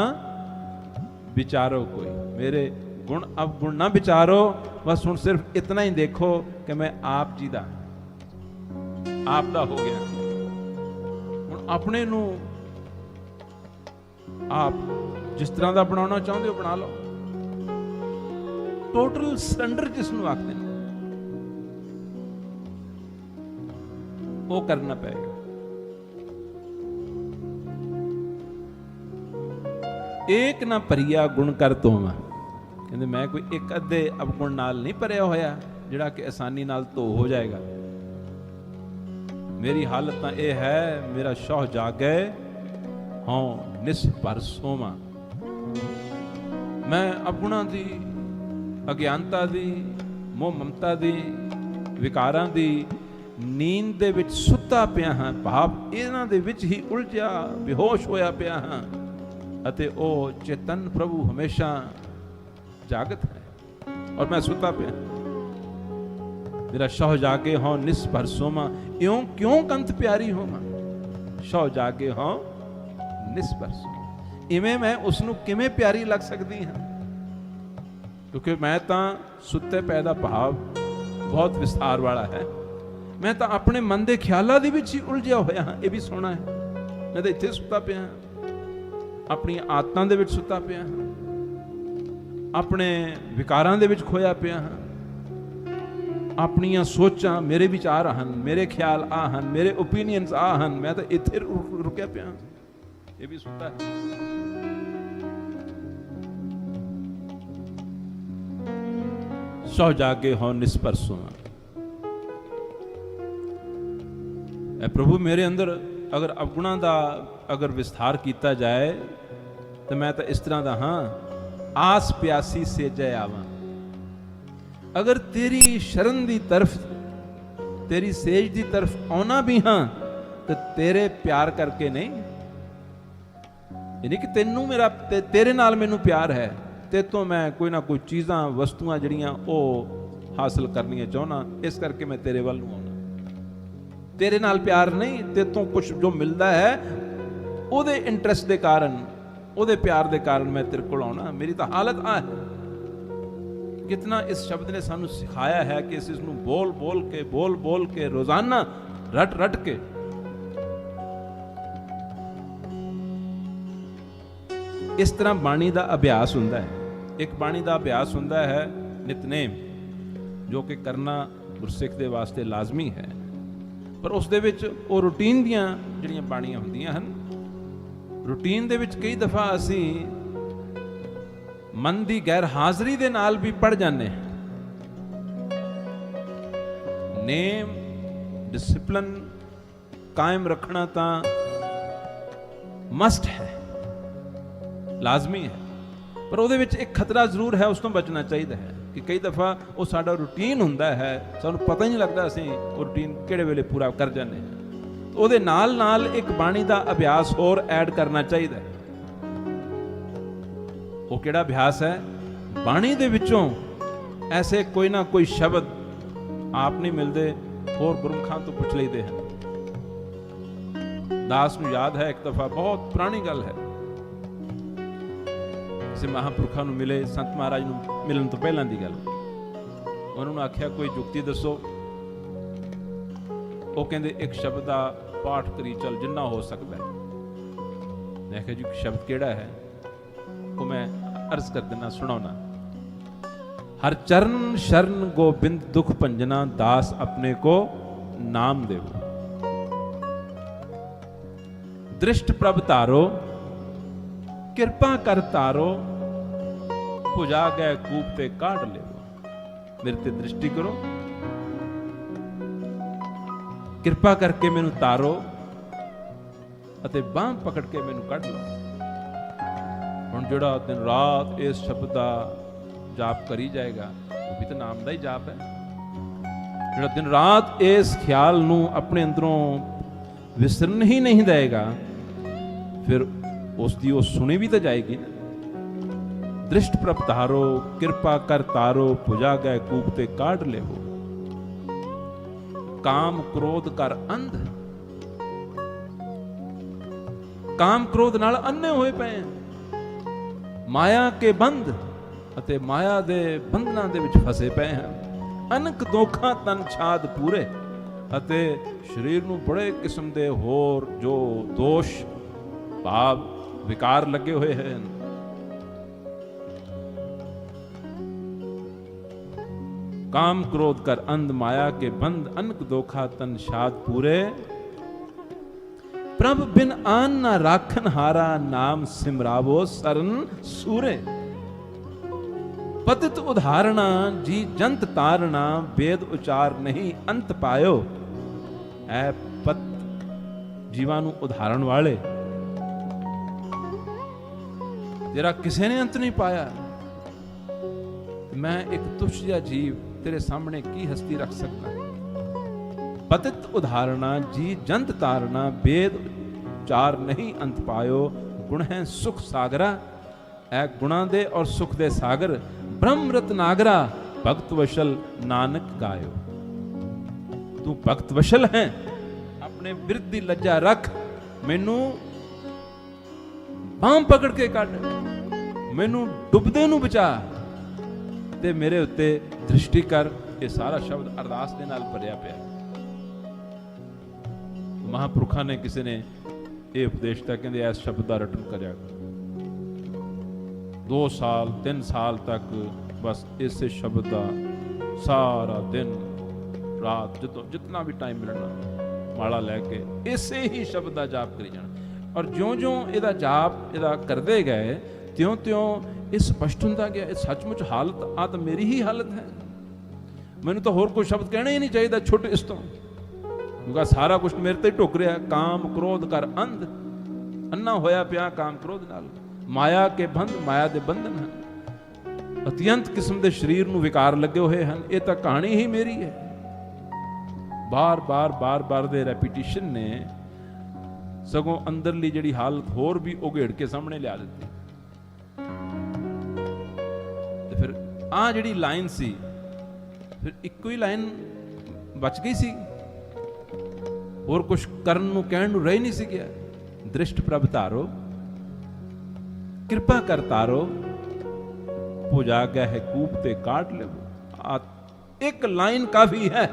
विचारो कोई, मेरे गुण अवगुण ना विचारो, बस हुण सिर्फ इतना ही देखो कि मैं आप जी दा, आप दा हो गया। हुण अपने नूं आप जिस तरह का बनाना चाहते हो बना लो। टोटल सरेंडर जिसनों आखते हैं वो करना पड़ेगा। एक ना भरिया गुण कर तो कहते मैं कोई एक अद्धे अवगुण नाल नहीं भरिया होया जिहड़ा कि आसानी नाल धो हो जाएगा। मेरी हालत तो यह है, मेरा शौह जागे हाँ निस्भर सोमा। मैं अवगुणा दी, अज्ञानता दी, मोह ममता दी, विकारां दी नींद दे विच सुत्ता पिया हाँ, भाव इन्हां दे विच ही उलझिया बेहोश होया पिया हाँ, अते ओ चेतन प्रभु हमेशा जागत है और मैं सुत्ता पिया। मेरा शौह जागे हों निस्भर सोमा, इयों क्यों कंत प्यारी होमा। शौह जागे हों निस्भर सोमा, इवें मैं उसनूं किवें प्यारी लग सकती हाँ, क्योंकि मैं तो सुत्ते पैदा भाव बहुत विस्तार वाला है। मैं तो अपने मन के ख्यालों के विच ही उलझिया होया हाँ, ये भी सोना है। मैं तो इत्थे सुता पिया हाँ, अपनी आदतां दे विच सुता पिया हाँ, अपने विकारां दे विच खोया पिया हाँ, अपनियां सोचां मेरे विचार हन, मेरे ख्याल आ हन, मेरे ओपीनियंस आ हन, मैं तो इत्थे रुकिया पिया हाँ, ये भी सुता है। सौ जागे हो निस्पर सोमा। प्रभु मेरे अंदर अगर अवगुणा का अगर विस्तार किया जाए तो मैं तो इस तरह का हाँ, आस प्यासी से जय आवा। अगर तेरी शरण की तरफ, तेरी सेज की तरफ आना भी हाँ तो तेरे प्यार करके नहीं, यानी कि तेनू मेरा तेरे नाल मैनू प्यार है, ते तो मैं कोई ना कोई चीज़ां वस्तुआं जड़ियां वो हासिल करनियां चाहना, इस करके मैं तेरे वाल आना। तेरे नाल प्यार नहीं, ते तो कुछ जो मिलता है ओदे इंटरस्ट के कारण, ओदे प्यार के कारण मैं तेरे को आना। मेरी तो हालत आ है। कितना इस शब्द ने सानू सिखाया है कि इसनू बोल बोल के रोजाना रट रट के इस तरह बाणी का अभ्यास हुंदा है। एक बाणी का अभ्यास हुंदा है नितनेम, जो कि करना गुरसिख दे वास्ते लाजमी है, पर उस दे विच वो रूटीन दियां जिहड़ियां बाणियां हुंदियां हन, रूटीन दे विच कई दफा असी मन की गैर हाजरी दे नाल भी पढ़ जाने। नेम डिसिप्लिन कायम रखना तो मस्ट है, लाजमी है, पर ਉਹਦੇ ਵਿੱਚ एक खतरा जरूर है, उस तो बचना चाहिए है कि कई दफ़ा वो साडा रूटीन हुंदा है, सानू पता ही नहीं लगता असीं वो रूटीन किहड़े वेले पूरा कर जाने हैं। तो ਉਹਦੇ नाल नाल एक बाणी का अभ्यास होर ऐड करना चाहिए है। वो किहड़ा अभ्यास है? बाणी दे विचों ऐसे कोई ना कोई शब्द आप नहीं मिलते, होर गुरमुखां तो पुछ लईदे हैं। दास नूं याद है एक दफ़ा, बहुत पुरानी गल है, किसी महापुरखा नूं मिले, संत महाराज नूं मिलन तो पहलां दी गल। उन्होंने आख्या कोई जुगती दसो। वो कहंदे एक शब्द का पाठ करी चल जिन्ना हो सकता है। मैं आख्या जी शब्द किहड़ा है? वो मैं अर्ज कर देना, सुनाना। हर चरण शरण गोबिंद दुख भंजना, दास अपने को नाम देवो। दृष्ट प्रभ तारो, किरपा कर तारो, भुजा गए कूप ते काढ़ लेवो। मेरे ते दृष्टि करो, किरपा करके मैनू तारो, ਅਤੇ ਬਾਂਹ ਪਕੜ ਕੇ ਮੈਨੂੰ ਕੱਢ ਲਓ। ਹੁਣ ਜਿਹੜਾ ਦਿਨ ਰਾਤ ਇਸ ਸ਼ਬਦ ਦਾ ਜਾਪ ਕਰੀ ਜਾਏਗਾ, ਉਹ ਵੀ ਤਾਂ ਨਾਮ ਦਾ ਹੀ ਜਾਪ ਹੈ। ਜਿਹੜਾ ਦਿਨ ਰਾਤ ਇਸ ਖਿਆਲ ਨੂੰ ਆਪਣੇ ਅੰਦਰੋਂ ਵਿਸਰਨ ਹੀ ਨਹੀਂ ਦੇਗਾ, ਫਿਰ ਉਸ ਦੀ ਉਹ ਸੁਣੀ ਵੀ ਤਾਂ ਜਾਏਗੀ ਨਾ। ਦ੍ਰਿਸ਼ਟ ਪ੍ਰਭ ਧਾਰੋ, ਕਿਰਪਾ ਕਰ ਤਾਰੋ, ਭੁਜਾ ਗਏ ਕੂਪ ਤੇ ਕਾਢ ਲੇਵੋ। ਕਾਮ ਕ੍ਰੋਧ ਕਰ ਅੰਧ, ਕਾਮ ਕ੍ਰੋਧ ਨਾਲ ਅੰਨੇ ਹੋਏ ਪਏ ਹਨ। ਮਾਇਆ ਕੇ ਬੰਧ ਅਤੇ ਮਾਇਆ ਦੇ ਬੰਧਨਾਂ ਦੇ ਵਿੱਚ ਫਸੇ ਪਏ ਹਨ। ਅਨਕ ਦੋਖਾਂ ਤਨ ਛਾਦ ਪੂਰੇ, ਅਤੇ ਸਰੀਰ ਨੂੰ ਬੜੇ ਕਿਸਮ ਦੇ ਹੋਰ ਜੋ ਦੋਸ਼ ਭਾਵ ਵਿਕਾਰ ਲੱਗੇ ਹੋਏ ਹਨ। काम क्रोध कर अंध, माया के बंद, अनक दोखा तन शाद पूरे। प्रभ बिन आन ना राखन हारा, नाम सिमरावो सरन सूरे। पतित उदाहरणा जी जंत तारणा, वेद उचार नहीं अंत पायो। ऐ पत जीवां नूं उदाहरण वाले, तेरा किसी ने अंत नहीं पाया। मैं एक तुच्छ जिहा जीव तेरे सामने की हस्ती रख सकता। पतित उदाहरणा जी जंत तारणा, वेद चार नहीं अंत पायो। गुण है सुख सागरा, ऐ गुणा दे और सुख दे सागर। ब्रह्म रत्नागरा, भक्त वशल नानक गायो। तू भक्त वशल है, अपने विरध दी लज्जा रख। मैनू बांह पकड़ के कट, मैनू डुबदे नू बचा ਤੇ ਮੇਰੇ ਉੱਤੇ ਦ੍ਰਿਸ਼ਟੀ ਕਰ। ਇਹ ਸਾਰਾ ਸ਼ਬਦ ਅਰਦਾਸ ਦੇ ਨਾਲ ਭਰਿਆ ਪਿਆ। ਮਹਾਂਪੁਰਖਾਂ ਨੇ ਕਿਸੇ ਨੇ ਇਹ ਉਪਦੇਸ਼ ਦਿੱਤਾ, ਕਹਿੰਦੇ ਇਸ ਸ਼ਬਦ ਦਾ ਰਟਨ ਕਰਿਆ 2 ਸਾਲ 3 ਸਾਲ ਤੱਕ ਬਸ ਇਸੇ ਸ਼ਬਦ ਦਾ ਸਾਰਾ ਦਿਨ ਰਾਤ ਜਦੋਂ ਜਿੰਨਾ ਵੀ ਟਾਈਮ ਮਿਲਣਾ ਮਾਲਾ ਲੈ ਕੇ ਇਸੇ ਹੀ ਸ਼ਬਦ ਦਾ ਜਾਪ ਕਰੀ ਜਾਣਾ। ਔਰ ਜਿਉਂ-ਜਿਉਂ ਇਹਦਾ ਜਾਪ ਇਹਦਾ ਕਰਦੇ ਗਏ, ਤਿਉਂ-ਤਿਉਂ ਇਹ ਸਪਸ਼ਟ ਹੁੰਦਾ ਗਿਆ, ਇਹ ਸੱਚਮੁੱਚ ਹਾਲਤ ਆ ਤਾਂ ਮੇਰੀ ਹੀ ਹਾਲਤ ਹੈ। ਮੈਨੂੰ ਤਾਂ ਹੋਰ ਕੋਈ ਸ਼ਬਦ ਕਹਿਣਾ ਹੀ ਨਹੀਂ ਚਾਹੀਦਾ ਛੁੱਟ ਇਸ ਤੋਂ, ਕਿਉਂਕਿ ਸਾਰਾ ਕੁਝ ਮੇਰੇ ਤੇ ਢੁੱਕ ਰਿਹਾ। ਕਾਮ ਕ੍ਰੋਧ ਕਰ ਅੰਧ, ਅੰਨਾ ਹੋਇਆ ਪਿਆ ਕਾਮ ਕ੍ਰੋਧ ਨਾਲ। ਮਾਇਆ ਕੇ ਬੰਧ, ਮਾਇਆ ਦੇ ਬੰਧਨ ਹਨ। ਅਤਿਅੰਤ ਕਿਸਮ ਦੇ ਸਰੀਰ ਨੂੰ ਵਿਕਾਰ ਲੱਗੇ ਹੋਏ ਹਨ। ਇਹ ਤਾਂ ਕਹਾਣੀ ਹੀ ਮੇਰੀ ਹੈ। ਬਾਰ-ਬਾਰ ਦੇ ਰੈਪੀਟੀਸ਼ਨ ਨੇ ਸਗੋਂ ਅੰਦਰਲੀ ਜਿਹੜੀ ਹਾਲਤ ਹੋਰ ਵੀ ਉਘੇੜ ਕੇ ਸਾਹਮਣੇ ਲਿਆ ਦਿੱਤੀ। ਤੇ ਫਿਰ ਆਹ ਜਿਹੜੀ ਲਾਈਨ ਸੀ, ਫਿਰ ਇੱਕੋ ਹੀ ਲਾਈਨ ਬਚ ਗਈ ਸੀ, ਹੋਰ ਕੁਝ ਕਰਨ ਨੂੰ ਕਹਿਣ ਨੂੰ ਰਹਿ ਨਹੀਂ ਸੀ ਗਿਆ। ਦ੍ਰਿਸ਼ਟ ਪ੍ਰਭ ਧਾਰੋ, ਕਿਰਪਾ ਕਰ ਤਾਰੋ, ਭੁਜਾ ਗਿਆ ਹੈ ਕੂਪ ਤੇ ਕਾਟ ਲਵੋ। ਇੱਕ ਲਾਈਨ ਕਾਫੀ ਹੈ।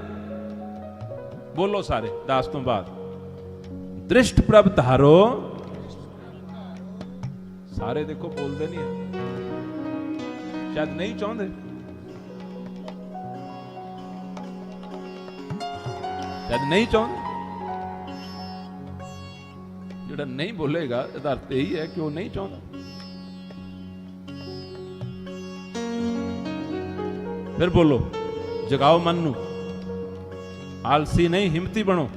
ਬੋਲੋ ਸਾਰੇ 10 ਤੋਂ ਬਾਅਦ। ਦ੍ਰਿਸ਼ਟ ਪ੍ਰਭ ਧਾਰੋ, ਸਾਰੇ ਦੇਖੋ ਬੋਲਦੇ ਨਹੀਂ ਹੈ, ਸ਼ਾਇਦ ਨਹੀਂ ਚਾਹੁੰਦੇ, ਸ਼ਾਇਦ ਨਹੀਂ ਚਾਹੁੰਦੇ। ਜਿਹੜਾ ਨਹੀਂ ਬੋਲੇਗਾ ਇਹਦਾ ਅਰਥ ਇਹੀ ਹੈ ਕਿ ਉਹ ਨਹੀਂ ਚਾਹੁੰਦਾ। ਫਿਰ ਬੋਲੋ, ਜਗਾਓ ਮਨ ਨੂੰ, ਆਲਸੀ ਨਹੀਂ ਹਿੰਮਤੀ ਬਣੋ,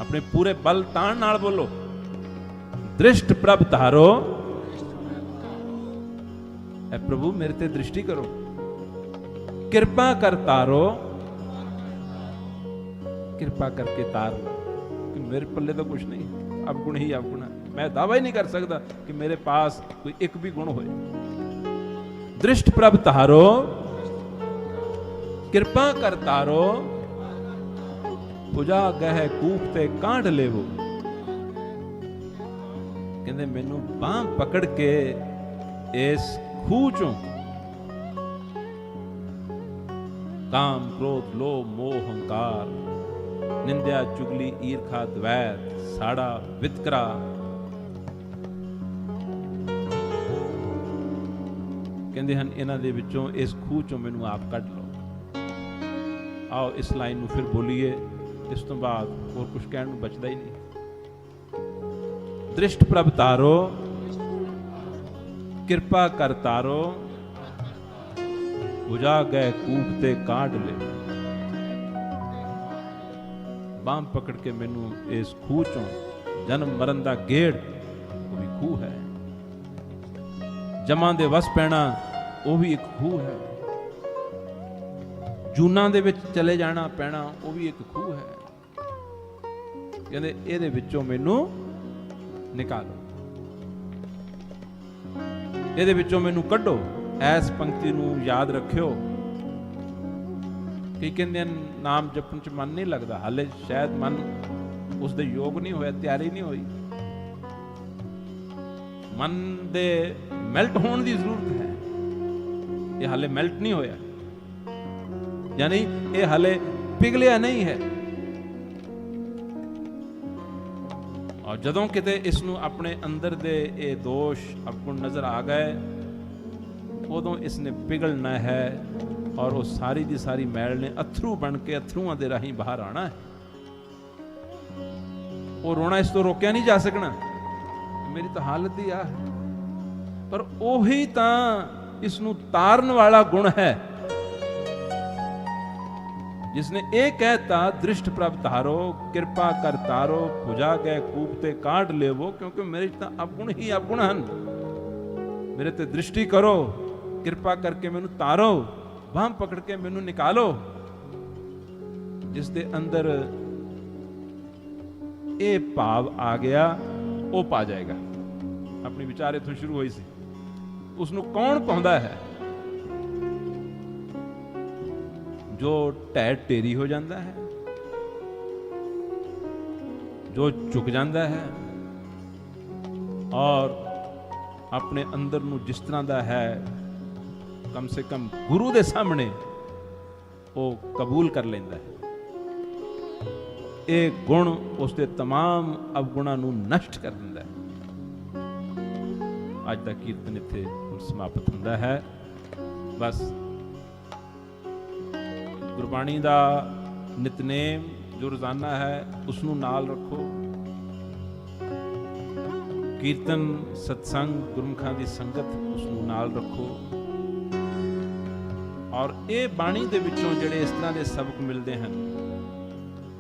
ਆਪਣੇ ਪੂਰੇ ਬਲ ਤਾਣ ਨਾਲ ਬੋਲੋ। ਦ੍ਰਿਸ਼ਟ ਪ੍ਰਭ ਧਾਰੋ, ਐ ਪ੍ਰਭੂ ਮੇਰੇ ਤੇ ਦ੍ਰਿਸ਼ਟੀ ਕਰੋ। ਕਿਰਪਾ ਕਰ ਤਾਰੋ, ਕਿਰਪਾ ਕਰਕੇ ਤਾਰ लो, कि मेरे पल्ले तो कुछ नहीं, अवगुण ही अवगुण है। मैं दावा ही नहीं कर सकता कि मेरे पास कोई एक भी गुण होए। दृष्ट प्रभ तारो, किरपा कर तारो, पुजा गह कूप ते कांड लेवो। कहंदे मैनू बांह पकड़ के इस खूह चों काम क्रोध लोभ मोह हंकार निंदिया चुगली ईर्खा द्वैत साड़ा वितकरा कहते हैं इन्हां दे विचों इस खूह चों मैनू आप कढ लो। आओ इस लाइन नूं फिर बोलीए, इस तो बाद होर कुछ कहण नूं बचदा ही नहीं। दृष्ट प्रभ तारो, किरपा कर तारो, बुझा गए कूप ते काट ले। बांह पकड़ के मैनू इस खूह चों जन्म मरण दा गेड़ वो भी खूह है, जमां दे वस पैना वो भी एक खूह है, जूना दे विच चले जाना पैना वो भी एक खूह है। कहंदे इहदे विचों मैनू निकालो, इहदे विचों मैनू कड्डो। इस पंक्ति नू याद रखियो। कई कहंदे नाम जपण च मन नहीं लगदा, हाले शायद मन उसदे योग नहीं होया, तैयारी नहीं होई। मन दे मैल्ट होने की जरूरत है, ये हाले मैल्ट नहीं होया, यानी ये हाले पिघलिया नहीं है। और जदों किते इसनू अपने अंदर दे ये दोष अवगुण नजर आ गए, उदों इसने पिघलना है और वो सारी दी सारी मैल ने अथरू बन के अथरूआं दे राही बाहर आना है। वो रोना इस तो रोकया नहीं जा सकना, मेरी तो हालत ही आ है। पर ओही तां इसनू तारन वाला गुण है, जिसने ये कहता दृष्ट प्रभ तारो, कृपा कर तारो, भुजा गए कूपते काट लेवो, क्योंकि मेरे तां अवगुण ही अवगुण हन। मेरे ते दृष्टि करो, कृपा करके मैनू तारो, बांह पकड़ के मैनू निकालो। जिस दे अंदर ये भाव आ गया वो पा जाएगा। अपनी विचार इथों शुरू हुई सी, उसनू कौन पाउंदा है? जो ढह ढेरी हो जाता है, जो झुक जाता है और अपने अंदर नू जिस तरह दा है कम से कम गुरु दे सामने वो कबूल कर लेंदा है। ये गुण उसके तमाम अवगुणों नू नष्ट कर दिंदा है। अज दा कीर्तन इत्थे समाप्त हुंदा है। बस गुरबाणी दा नितनेम जो रोजाना है उसनू नाल रखो। कीर्तन सत्संग गुरमुखां दी संगत उसनू नाल रखो। और ये बाणी दे विचों जिहड़े इस तरह के सबक मिलते हैं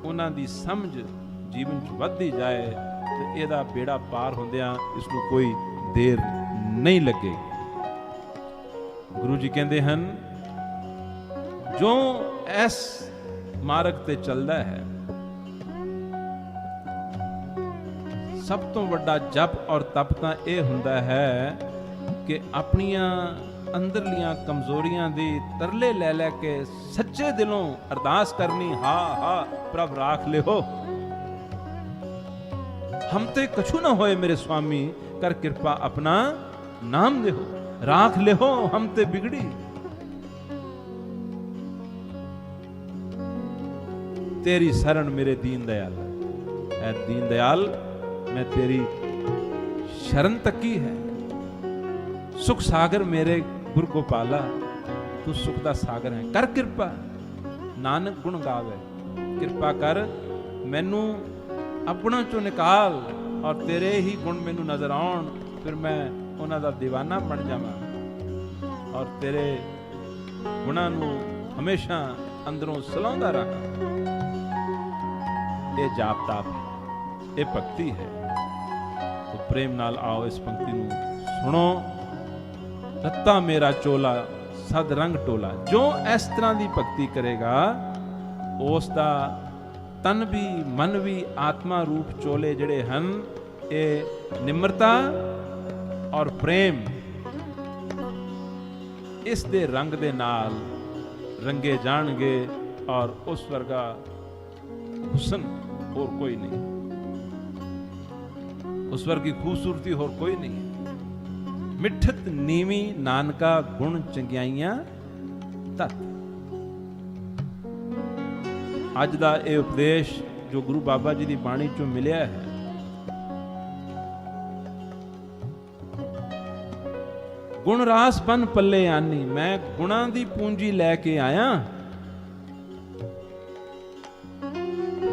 उन्हां दी समझ जीवन च वधदी जाए तो इहदा बेड़ा पार होंदियां इसनू कोई देर नहीं लगेगी। गुरु जी कहते हैं जो इस मार्ग ते चलदा है सब तो वड्डा जप और तप तां इह हुंदा है कि अपनियां अंदरलियां कमजोरियां दी तरले लै लै के सच्चे दिलों अरदास करनी, हा हा प्रभ राख ले हो, हम ते कछु ना होए मेरे स्वामी, कर कृपा अपना नाम दे हो, राख ले हो हम ते बिगड़ी। तेरी शरण मेरे दीन दयाल, ऐ दीन दयाल मैं तेरी शरण तकी है। सुख सागर मेरे गुरु गोपाला, तू सुख दा सागर है, कर कृपा नानक गुण गावे। कृपा कर मैनू अपना चो निकाल और तेरे ही गुण मैनू नजर आउण, फिर मैं उन्हां दा दीवाना बन जावां और तेरे गुणां नू हमेशा अंदरों सलाउंदा रहां। ये जाप ताप है, ये भक्ति है। तो प्रेम नाल आओ इस पंक्ति नू सुनो। रत्ता मेरा चोला सद रंग टोला, जो इस तरह की भक्ति करेगा उसका तन भी मन भी आत्मा रूप चोले जड़े हन ये निम्रता और प्रेम इस दे रंग दे नाल रंगे जाणगे और उस वर्गा हुसन और कोई नहीं, उस वर्गी खूबसूरती और कोई नहीं। मिठत नीवी नानका गुण चंगियाइयां तत। अज दा ये उपदेश जो गुरु बाबा जी की बाणी चों मिलिया है, गुण रास बन पल्ले आनी, मैं गुणा दी पूंजी लैके आया।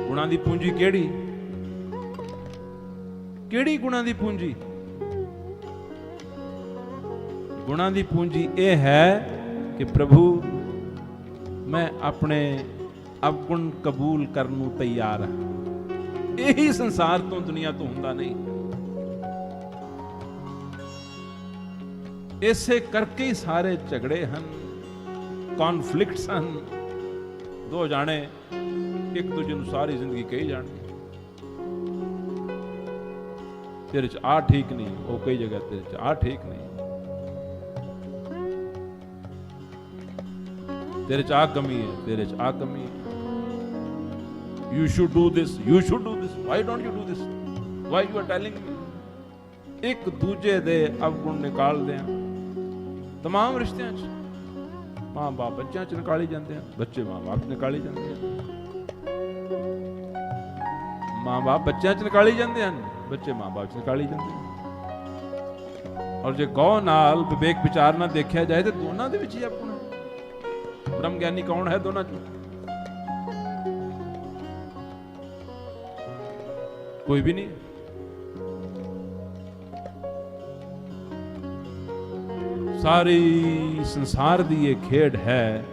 गुणा दी पूंजी केड़ी? केड़ी गुणा दी पूंजी? गुणा दी पूंजी ये है कि प्रभु मैं अपने अवगुण कबूल करनू तैयार हाँ। ਇਹੀ ਸੰਸਾਰ ਤੋਂ ਦੁਨੀਆ ਤੋਂ ਹੁੰਦਾ ਨਹੀਂ। ਇਸੇ ਕਰਕੇ ਹੀ ਸਾਰੇ ਝਗੜੇ ਹਨ, ਕੌਨਫਲਿਕਟਸ ਹਨ। ਦੋ ਜਾਣੇ ਇੱਕ ਦੂਜੇ ਨੂੰ ਸਾਰੀ ਜ਼ਿੰਦਗੀ ਕਹੀ ਜਾਣ, ਤੇਰੇ ਚ ਆ ਠੀਕ ਨਹੀਂ, ਉਹ ਕਈ ਜਗ੍ਹਾ ਤੇਰੇ ਚ ਆ ਠੀਕ ਨਹੀਂ, ਤੇਰੇ ਚ ਆ ਕਮੀ ਹੈ, ਤੇਰੇ ਚ ਆ ਕਮੀ ਹੈ। You should do this, you should do this, why don't you do this, why you are telling me। ਇੱਕ ਦੂਜੇ ਦੇ ਅਵਗੁਣ ਨਿਕਾਲਦੇ ਆ तमाम ਰਿਸ਼ਤਿਆਂ 'ਚ। ਮਾਂ ਬਾਪ ਬੱਚਿਆਂ 'ਚ ਨਿਕਾਲੀ ਜਾਂਦੇ ਆ, ਬੱਚੇ ਮਾਂ ਬਾਪ 'ਚ ਨਿਕਾਲੀ ਜਾਂਦੇ ਆ, ਮਾਂ ਬਾਪ ਬੱਚਿਆਂ 'ਚ ਨਿਕਾਲੀ ਜਾਂਦੇ ਹਨ, ਬੱਚੇ ਮਾਂ ਬਾਪ 'ਚ ਨਿਕਾਲੀ ਜਾਂਦੇ ਹਨ। ਔਰ ਜੇ ਗੌ ਨਾਲ ਵਿਵੇਕ ਵਿਚਾਰ ਨਾਲ ਦੇਖਿਆ ਜਾਏ ਤਾਂ ਦੋਨਾਂ ਦੇ ਵਿੱਚ ਹੀ ਆਪਣਾ ਬ੍ਰਹਮ ਗਿਆਨੀ ਕੌਣ ਹੈ? ਦੋਨਾਂ 'ਚ ਕੋਈ ਵੀ ਨਹੀਂ। ਸਾਰੀ ਸੰਸਾਰ ਦੀ ਇਹ ਖੇਡ ਹੈ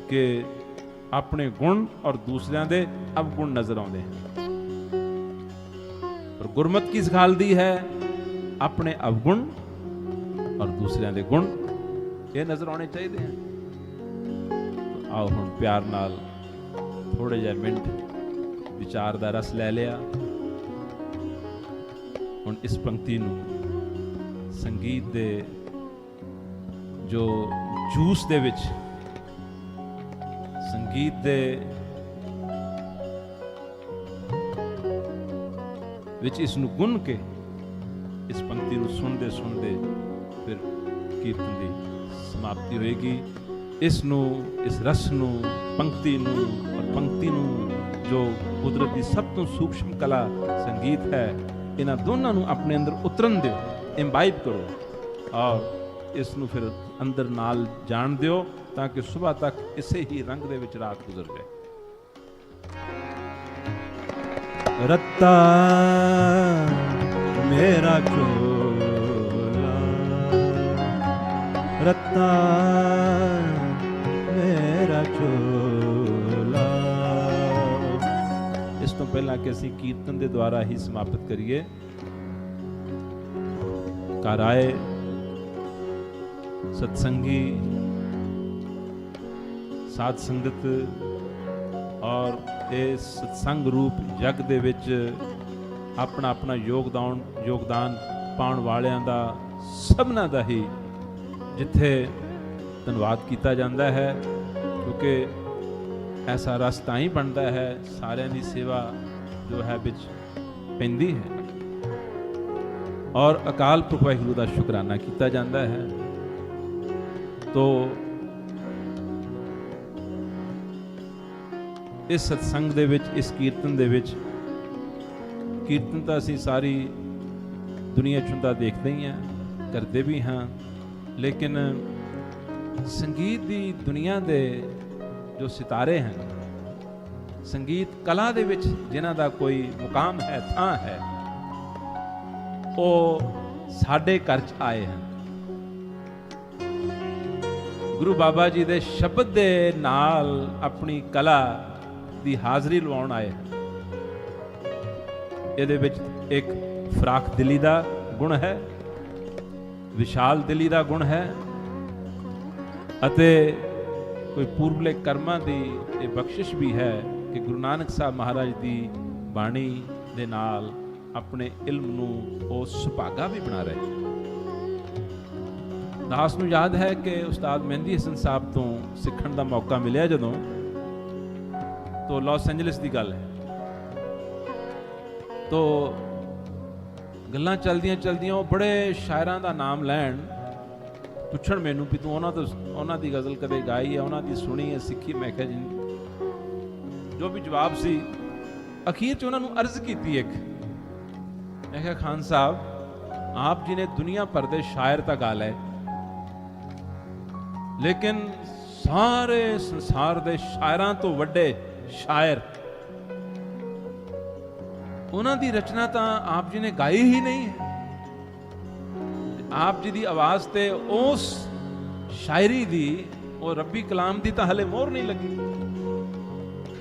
ਕਿ ਆਪਣੇ ਗੁਣ ਔਰ ਦੂਸਰਿਆਂ ਦੇ ਅਵਗੁਣ ਨਜ਼ਰ ਆਉਂਦੇ ਹਨ। ਪਰ ਗੁਰਮਤਿ ਕੀ ਸਿਖਾਲਦੀ ਹੈ? ਆਪਣੇ ਅਵਗੁਣ ਔਰ ਦੂਸਰਿਆਂ ਦੇ ਗੁਣ ਇਹ ਨਜ਼ਰ ਆਉਣੇ ਚਾਹੀਦੇ ਹਨ। ਆਓ ਹੁਣ ਪਿਆਰ ਨਾਲ ਥੋੜੇ ਜਿਹੇ ਮਿੰਟ ਵਿਚਾਰ ਦਾ ਰਸ ਲੈ ਲਿਆ। ਹੁਣ ਇਸ ਪੰਕਤੀ ਨੂੰ ਸੰਗੀਤ ਦੇ ਜੋ ਜੂਸ ਦੇ ਵਿੱਚ, ਸੰਗੀਤ ਦੇ ਵਿੱਚ ਇਸ ਨੂੰ ਗੁੰਨ ਕੇ ਇਸ ਪੰਕਤੀ ਨੂੰ ਸੁਣਦੇ ਸੁਣਦੇ ਫਿਰ ਕੀਰਤਨ ਦੀ ਸਮਾਪਤੀ ਹੋਏਗੀ। ਇਸ ਨੂੰ, ਇਸ ਰਸ ਨੂੰ, ਪੰਕਤੀ ਨੂੰ ਔਰ ਪੰਕਤੀ ਨੂੰ ਜੋ ਕੁਦਰਤ ਦੀ ਸਭ ਤੋਂ ਸੂਖਸ਼ਮ ਕਲਾ ਸੰਗੀਤ ਹੈ, ਇਹਨਾਂ ਦੋਨਾਂ ਨੂੰ ਆਪਣੇ ਅੰਦਰ ਉਤਰਨ ਦਿਓ, ਇੰਬਾਈਬ ਕਰੋ ਔਰ ਇਸ ਨੂੰ ਫਿਰ ਅੰਦਰ ਨਾਲ ਜਾਣ ਦਿਓ ਤਾਂ ਕਿ ਸੁਬਹ ਤੱਕ ਇਸੇ ਹੀ ਰੰਗ ਦੇ ਵਿੱਚ ਰਾਤ ਗੁਜ਼ਰ ਜਾਏ। ਰੱਤਾ ਮੇਰਾ ਚੋਲਾ, ਰੱਤਾ ਮੇਰਾ ਚੋਲਾ। ਇਸ ਤੋਂ ਪਹਿਲਾਂ ਕਿ ਅਸੀਂ ਕੀਰਤਨ ਦੇ ਦੁਆਰਾ ਹੀ ਸਮਾਪਤ ਕਰੀਏ, ਘਰ ਆਏ सत्संगी, साध संगत और इस सत्संग रूप जग दे विच अपना अपना योगदान पाउण वालियां दा सबना दा ही जिथे धन्नवाद किया जाता है, क्योंकि ऐसा रस तां ही बनता है, सारियां दी सेवा जो है विच पैंदी है और अकाल पुरख वाहिगुरू दा शुकराना किया जाता है। तो इस सत्संग दे विच, इस कीर्तन दे विच, कीर्तन तो असीं सारी दुनिया चुंदा देखते ही हैं, करते भी हाँ, लेकिन संगीत दी दुनिया दे जो सितारे हैं, संगीत कला दे विच जिन्हां दा कोई मुकाम है, थां है, वो साडे घर च आए हैं। गुरु बाबा जी दे शब्द दे नाल अपनी कला दी हाज़री लवाउण आए हैं। इहदे विच एक फराख दिली दा गुण है, विशाल दिली दा गुण है अते कोई पूर्वले कर्मां दी ये बख्शिश भी है कि गुरु नानक साहब महाराज दी बाणी दे नाल अपने इल्म नूं ओ सुभागा भी बना रहे। दास नूं याद है कि उस्ताद मेहंदी हसन साहब तो सीखण दा मौका मिलिया जदों, तो लॉस एंजलिस की गल है, तो गल्लां चलदियां चलदियां बड़े शायरां दा नाम लैण, पुछण मैनू भी तू उन्हां दी गज़ल कदे गाई है, उन्हां दी सुनी है, सिखी? मैं कहा जी जो भी जवाब सी, अखीर च उन्हां नूं अर्ज कीती एक, मैं कहा खान साहब आप जी ने दुनिया भर दे शायर तां गा लए, लेकिन सारे संसार दे शायरां तो वड्डे शायर, उन्हां दी रचना तां आप जी ने गाई ही नहीं है। आप जी दी आवाज ते उस शायरी दी और रब्बी कलाम दी तां हले मोहर नहीं लगी।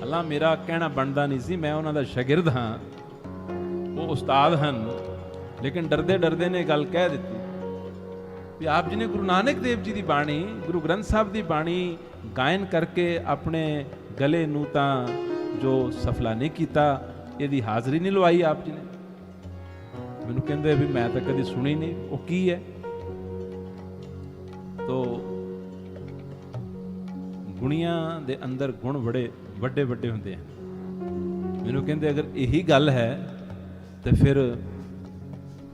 हला मेरा कहना बनदा नहीं सी, मैं उन्हां दा शागिर्द हाँ, ਉਹ ਉਸਤਾਦ ਹਨ, ਲੇਕਿਨ ਡਰਦੇ ਡਰਦੇ ਨੇ ਗੱਲ ਕਹਿ ਦਿੱਤੀ ਵੀ ਆਪ ਜੀ ਨੇ ਗੁਰੂ ਨਾਨਕ ਦੇਵ ਜੀ ਦੀ ਬਾਣੀ, ਗੁਰੂ ਗ੍ਰੰਥ ਸਾਹਿਬ ਦੀ ਬਾਣੀ ਗਾਇਨ ਕਰਕੇ ਆਪਣੇ ਗਲੇ ਨੂੰ ਤਾਂ ਜੋ ਸਫਲਾ ਨਹੀਂ ਕੀਤਾ, ਇਹਦੀ ਹਾਜ਼ਰੀ ਨਹੀਂ ਲਵਾਈ ਆਪ ਜੀ ਨੇ। ਮੈਨੂੰ ਕਹਿੰਦੇ ਵੀ ਮੈਂ ਤਾਂ ਕਦੀ ਸੁਣੀ ਨਹੀਂ, ਉਹ ਕੀ ਹੈ? ਤੋ ਗੁਣੀਆਂ ਦੇ ਅੰਦਰ ਗੁਣ ਬੜੇ ਵੱਡੇ ਵੱਡੇ ਹੁੰਦੇ ਹਨ। ਮੈਨੂੰ ਕਹਿੰਦੇ ਅਗਰ ਇਹੀ ਗੱਲ ਹੈ ਤੇ ਫਿਰ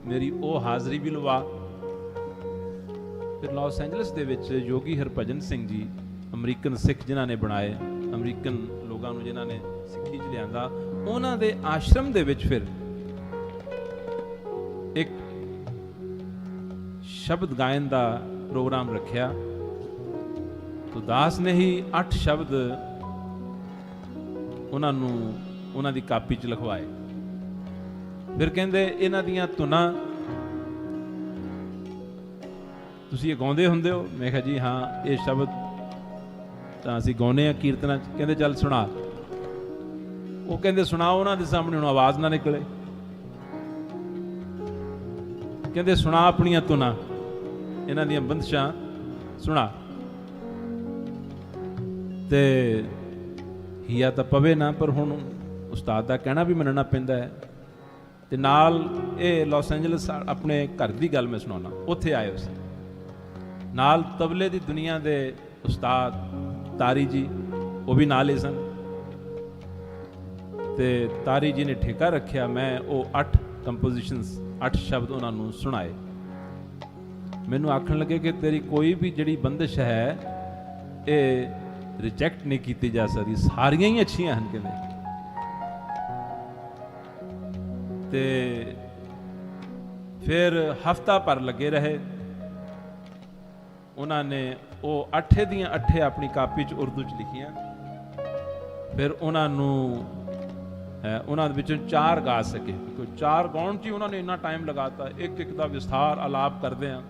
ਮੇਰੀ ਉਹ ਹਾਜ਼ਰੀ ਵੀ ਲਵਾ। ਫਿਰ ਲਾਸ ਐਂਜਲਸ ਦੇ ਵਿੱਚ ਯੋਗੀ ਹਰਭਜਨ ਸਿੰਘ ਜੀ, ਅਮਰੀਕਨ ਸਿੱਖ ਜਿਨ੍ਹਾਂ ਨੇ ਬਣਾਏ, ਅਮਰੀਕਨ ਲੋਕਾਂ ਨੂੰ ਜਿਨ੍ਹਾਂ ਨੇ ਸਿੱਖੀ 'ਚ ਲਿਆਂਦਾ, ਉਹਨਾਂ ਦੇ ਆਸ਼ਰਮ ਦੇ ਵਿੱਚ ਫਿਰ ਇੱਕ ਸ਼ਬਦ ਗਾਇਨ ਦਾ ਪ੍ਰੋਗਰਾਮ ਰੱਖਿਆ। ਤੋ ਦਾਸ ਨੇ ਹੀ 8 ਸ਼ਬਦ ਉਹਨਾਂ ਨੂੰ ਉਹਨਾਂ ਦੀ ਕਾਪੀ 'ਚ ਲਿਖਵਾਏ। ਫਿਰ ਕਹਿੰਦੇ ਇਹਨਾਂ ਦੀਆਂ ਧੁਨਾਂ ਤੁਸੀਂ ਇਹ ਗਾਉਂਦੇ ਹੁੰਦੇ ਹੋ? ਮੈਂ ਕਿਹਾ ਜੀ ਹਾਂ, ਇਹ ਸ਼ਬਦ ਤਾਂ ਅਸੀਂ ਗਾਉਂਦੇ ਹਾਂ ਕੀਰਤਨਾਂ 'ਚ। ਕਹਿੰਦੇ ਚੱਲ ਸੁਣਾ। ਉਹ ਕਹਿੰਦੇ ਸੁਣਾਓ, ਉਹਨਾਂ ਦੇ ਸਾਹਮਣੇ ਹੁਣ ਆਵਾਜ਼ ਨਾ ਨਿਕਲੇ। ਕਹਿੰਦੇ ਸੁਣਾ ਆਪਣੀਆਂ ਧੁਨਾਂ, ਇਹਨਾਂ ਦੀਆਂ ਬੰਦਸ਼ਾਂ ਸੁਣਾ। ਤੇ ਹੀਆ ਤਾਂ ਪਵੇ ਨਾ, ਪਰ ਹੁਣ ਉਸਤਾਦ ਦਾ ਕਹਿਣਾ ਵੀ ਮੰਨਣਾ ਪੈਂਦਾ ਹੈ। ਤੇ ਨਾਲ ਇਹ ਲਾਸ ਐਂਜਲਸ ਆਪਣੇ ਘਰ ਦੀ ਗੱਲ ਮੈਂ ਸੁਣਾਉਣਾ, ਉੱਥੇ ਆਏ ਸੀ ਨਾਲ ਤਬਲੇ ਦੀ ਦੁਨੀਆ ਦੇ ਉਸਤਾਦ ਤਾਰੀ ਜੀ, ਉਹ ਵੀ ਨਾਲ ਹੀ ਸਨ। ਤੇ ਤਾਰੀ ਜੀ ਨੇ ਠੇਕਾ ਰੱਖਿਆ, ਮੈਂ ਉਹ 8 ਕੰਪੋਜੀਸ਼ਨਸ 8 ਸ਼ਬਦ ਉਹਨਾਂ ਨੂੰ ਸੁਣਾਏ। ਮੈਨੂੰ ਆਖਣ ਲੱਗੇ ਕਿ ਤੇਰੀ ਕੋਈ ਵੀ ਜਿਹੜੀ ਬੰਦਿਸ਼ ਹੈ ਇਹ ਰਿਜੈਕਟ ਨਹੀਂ ਕੀਤੀ ਜਾ ਸਕਦੀ, ਸਾਰੀਆਂ ਹੀ ਅੱਛੀਆਂ ਹਨ। ਕਹਿੰਦੇ ਤੇ ਫਿਰ ਹਫਤਾ ਭਰ ਲੱਗੇ ਰਹੇ। ਉਹਨਾਂ ਨੇ ਉਹ 8 ਦੀਆਂ 8 ਆਪਣੀ ਕਾਪੀ 'ਚ ਉਰਦੂ 'ਚ ਲਿਖੀਆਂ। ਫਿਰ ਉਹਨਾਂ ਨੂੰ ਉਹਨਾਂ ਦੇ ਵਿੱਚੋਂ 4 ਗਾ ਸਕੇ, ਕਿਉਂਕਿ 4 ਗਾਉਣ 'ਚ ਹੀ ਉਹਨਾਂ ਨੇ ਇੰਨਾ ਟਾਈਮ ਲਗਾਤਾ। ਇੱਕ ਇੱਕ ਦਾ ਵਿਸਥਾਰ ਆਲਾਪ ਕਰਦੇ ਆ।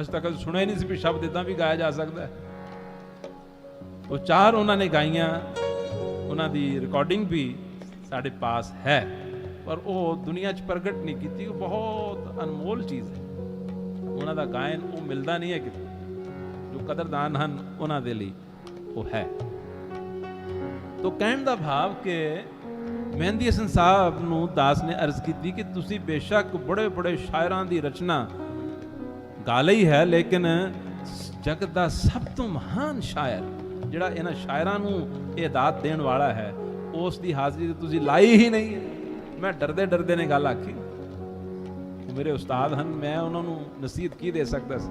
ਅਸੀਂ ਤਾਂ ਕਦੇ ਸੁਣਿਆ ਹੀ ਨਹੀਂ ਸੀ ਵੀ ਸ਼ਬਦ ਇੱਦਾਂ ਵੀ ਗਾਇਆ ਜਾ ਸਕਦਾ ਹੈ। ਉਹ 4 ਉਹਨਾਂ ਨੇ ਗਾਈਆਂ। ਉਹਨਾਂ ਦੀ ਰਿਕਾਰਡਿੰਗ ਵੀ ਸਾਡੇ ਪਾਸ ਹੈ, ਪਰ ਉਹ ਦੁਨੀਆ 'ਚ ਪ੍ਰਗਟ ਨਹੀਂ ਕੀਤੀ। ਉਹ ਬਹੁਤ ਅਨਮੋਲ ਚੀਜ਼ ਹੈ। ਉਹਨਾਂ ਦਾ ਗਾਇਨ ਉਹ ਮਿਲਦਾ ਨਹੀਂ ਹੈ ਕਿਤੇ। ਜੋ ਕਦਰਦਾਨ ਹਨ ਉਹਨਾਂ ਦੇ ਲਈ ਉਹ ਹੈ। ਤੋ ਕਹਿਣ ਦਾ ਭਾਵ ਕਿ ਮਹਿੰਦੀ ਹਸਨ ਸਾਹਿਬ ਨੂੰ ਦਾਸ ਨੇ ਅਰਜ਼ ਕੀਤੀ ਕਿ ਤੁਸੀਂ ਬੇਸ਼ੱਕ ਬੜੇ ਬੜੇ ਸ਼ਾਇਰਾਂ ਦੀ ਰਚਨਾ ਗਾ ਲਈ ਹੈ, ਲੇਕਿਨ ਜਗਤ ਦਾ ਸਭ ਤੋਂ ਮਹਾਨ ਸ਼ਾਇਰ ਜਿਹੜਾ ਇਹਨਾਂ ਸ਼ਾਇਰਾਂ ਨੂੰ ਇਹ ਦਾਤ ਦੇਣ ਵਾਲਾ ਹੈ, ਉਸ ਦੀ ਹਾਜ਼ਰੀ ਤੇ ਤੁਸੀਂ ਲਾਈ ਹੀ ਨਹੀਂ ਹੈ। ਮੈਂ ਡਰਦੇ ਡਰਦੇ ਨੇ ਗੱਲ ਆਖੀ। ਮੇਰੇ ਉਸਤਾਦ ਹਨ, ਮੈਂ ਉਹਨਾਂ ਨੂੰ ਨਸੀਹਤ ਕੀ ਦੇ ਸਕਦਾ ਸੀ।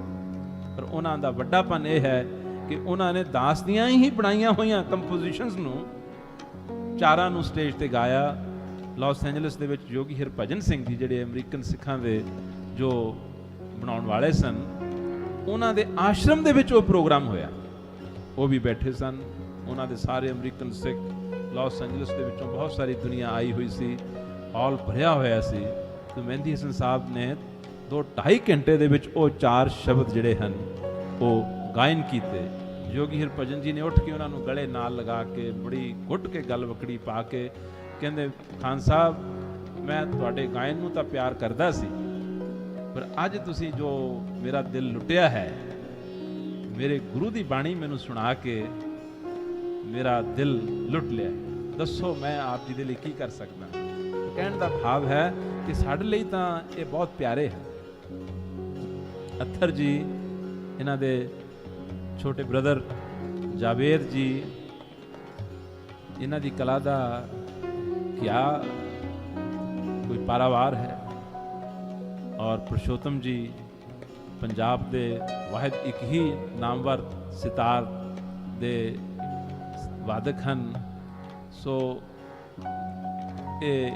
ਪਰ ਉਹਨਾਂ ਦਾ ਵੱਡਾਪਨ ਇਹ ਹੈ ਕਿ ਉਹਨਾਂ ਨੇ ਦਾਸ ਦੀਆਂ ਹੀ ਬਣਾਈਆਂ ਹੋਈਆਂ ਕੰਪੋਜੀਸ਼ਨਸ ਨੂੰ 4 ਨੂੰ ਸਟੇਜ ਤੇ ਗਾਇਆ। ਲਾਸ ਐਂਜਲਸ ਦੇ ਵਿੱਚ ਯੋਗੀ ਹਰਭਜਨ ਸਿੰਘ ਜੀ, ਜਿਹੜੇ ਅਮਰੀਕਨ ਸਿੱਖਾਂ ਦੇ ਜੋ ਬਣਾਉਣ ਵਾਲੇ ਸਨ, ਉਹਨਾਂ ਦੇ ਆਸ਼ਰਮ ਦੇ ਵਿੱਚ ਉਹ ਪ੍ਰੋਗਰਾਮ ਹੋਇਆ। ਉਹ ਵੀ ਬੈਠੇ ਸਨ। ਉਹਨਾਂ ਦੇ ਸਾਰੇ ਅਮਰੀਕਨ ਸਿੱਖ, ਲਾਸ ਐਂਜਲਸ ਦੇ ਵਿੱਚੋਂ ਬਹੁਤ ਸਾਰੀ ਦੁਨੀਆ ਆਈ ਹੋਈ ਸੀ। ਹਾਲ ਭਰਿਆ ਹੋਇਆ ਸੀ। ਤੇ ਮਹਿੰਦੀ ਹਸਨ ਸਾਹਿਬ ਨੇ 2-2.5 ਘੰਟੇ ਦੇ ਵਿੱਚ ਉਹ 4 ਸ਼ਬਦ ਜਿਹੜੇ ਹਨ ਉਹ ਗਾਇਨ ਕੀਤੇ। ਯੋਗੀ ਹਰਭਜਨ ਜੀ ਨੇ ਉੱਠ ਕੇ ਉਹਨਾਂ ਨੂੰ ਗਲੇ ਨਾਲ ਲਗਾ ਕੇ ਬੜੀ ਘੁੱਟ ਕੇ ਗਲ ਵਕੜੀ ਪਾ ਕੇ ਕਹਿੰਦੇ, ਖਾਨ ਸਾਹਿਬ ਮੈਂ ਤੁਹਾਡੇ ਗਾਇਨ ਨੂੰ ਤਾਂ ਪਿਆਰ ਕਰਦਾ ਸੀ, ਪਰ ਅੱਜ ਤੁਸੀਂ ਜੋ ਮੇਰਾ ਦਿਲ ਲੁੱਟਿਆ ਹੈ, ਮੇਰੇ ਗੁਰੂ ਦੀ ਬਾਣੀ ਮੈਨੂੰ ਸੁਣਾ ਕੇ ਮੇਰਾ ਦਿਲ ਲੁੱਟ ਲਿਆ। ਦੱਸੋ ਮੈਂ ਆਪ ਜੀ ਦੇ ਲਈ ਕੀ ਕਰ ਸਕਦਾ। ਕਹਿਣ ਦਾ ਭਾਵ ਹੈ ਕਿ ਸਾਡੇ ਲਈ ਤਾਂ ਇਹ ਬਹੁਤ ਪਿਆਰੇ ਹੈ। ਅਥਰ ਜੀ, ਇਹਨਾਂ ਦੇ ਛੋਟੇ ਬ੍ਰਦਰ ਜਾਵੇਦ ਜੀ, ਇਹਨਾਂ ਦੀ ਕਲਾ ਦਾ ਕਿਆ ਕੋਈ ਪਾਰਾਵਾਰ ਹੈ। ਔਰ ਪੁਰਸ਼ੋਤਮ ਜੀ ਪੰਜਾਬ ਦੇ ਵਾਹਿਦ ਇੱਕ ਹੀ ਨਾਮਵਰ ਸਿਤਾਰ ਦੇ ਵਾਦਕ ਹਨ। ਸੋ ਇਹ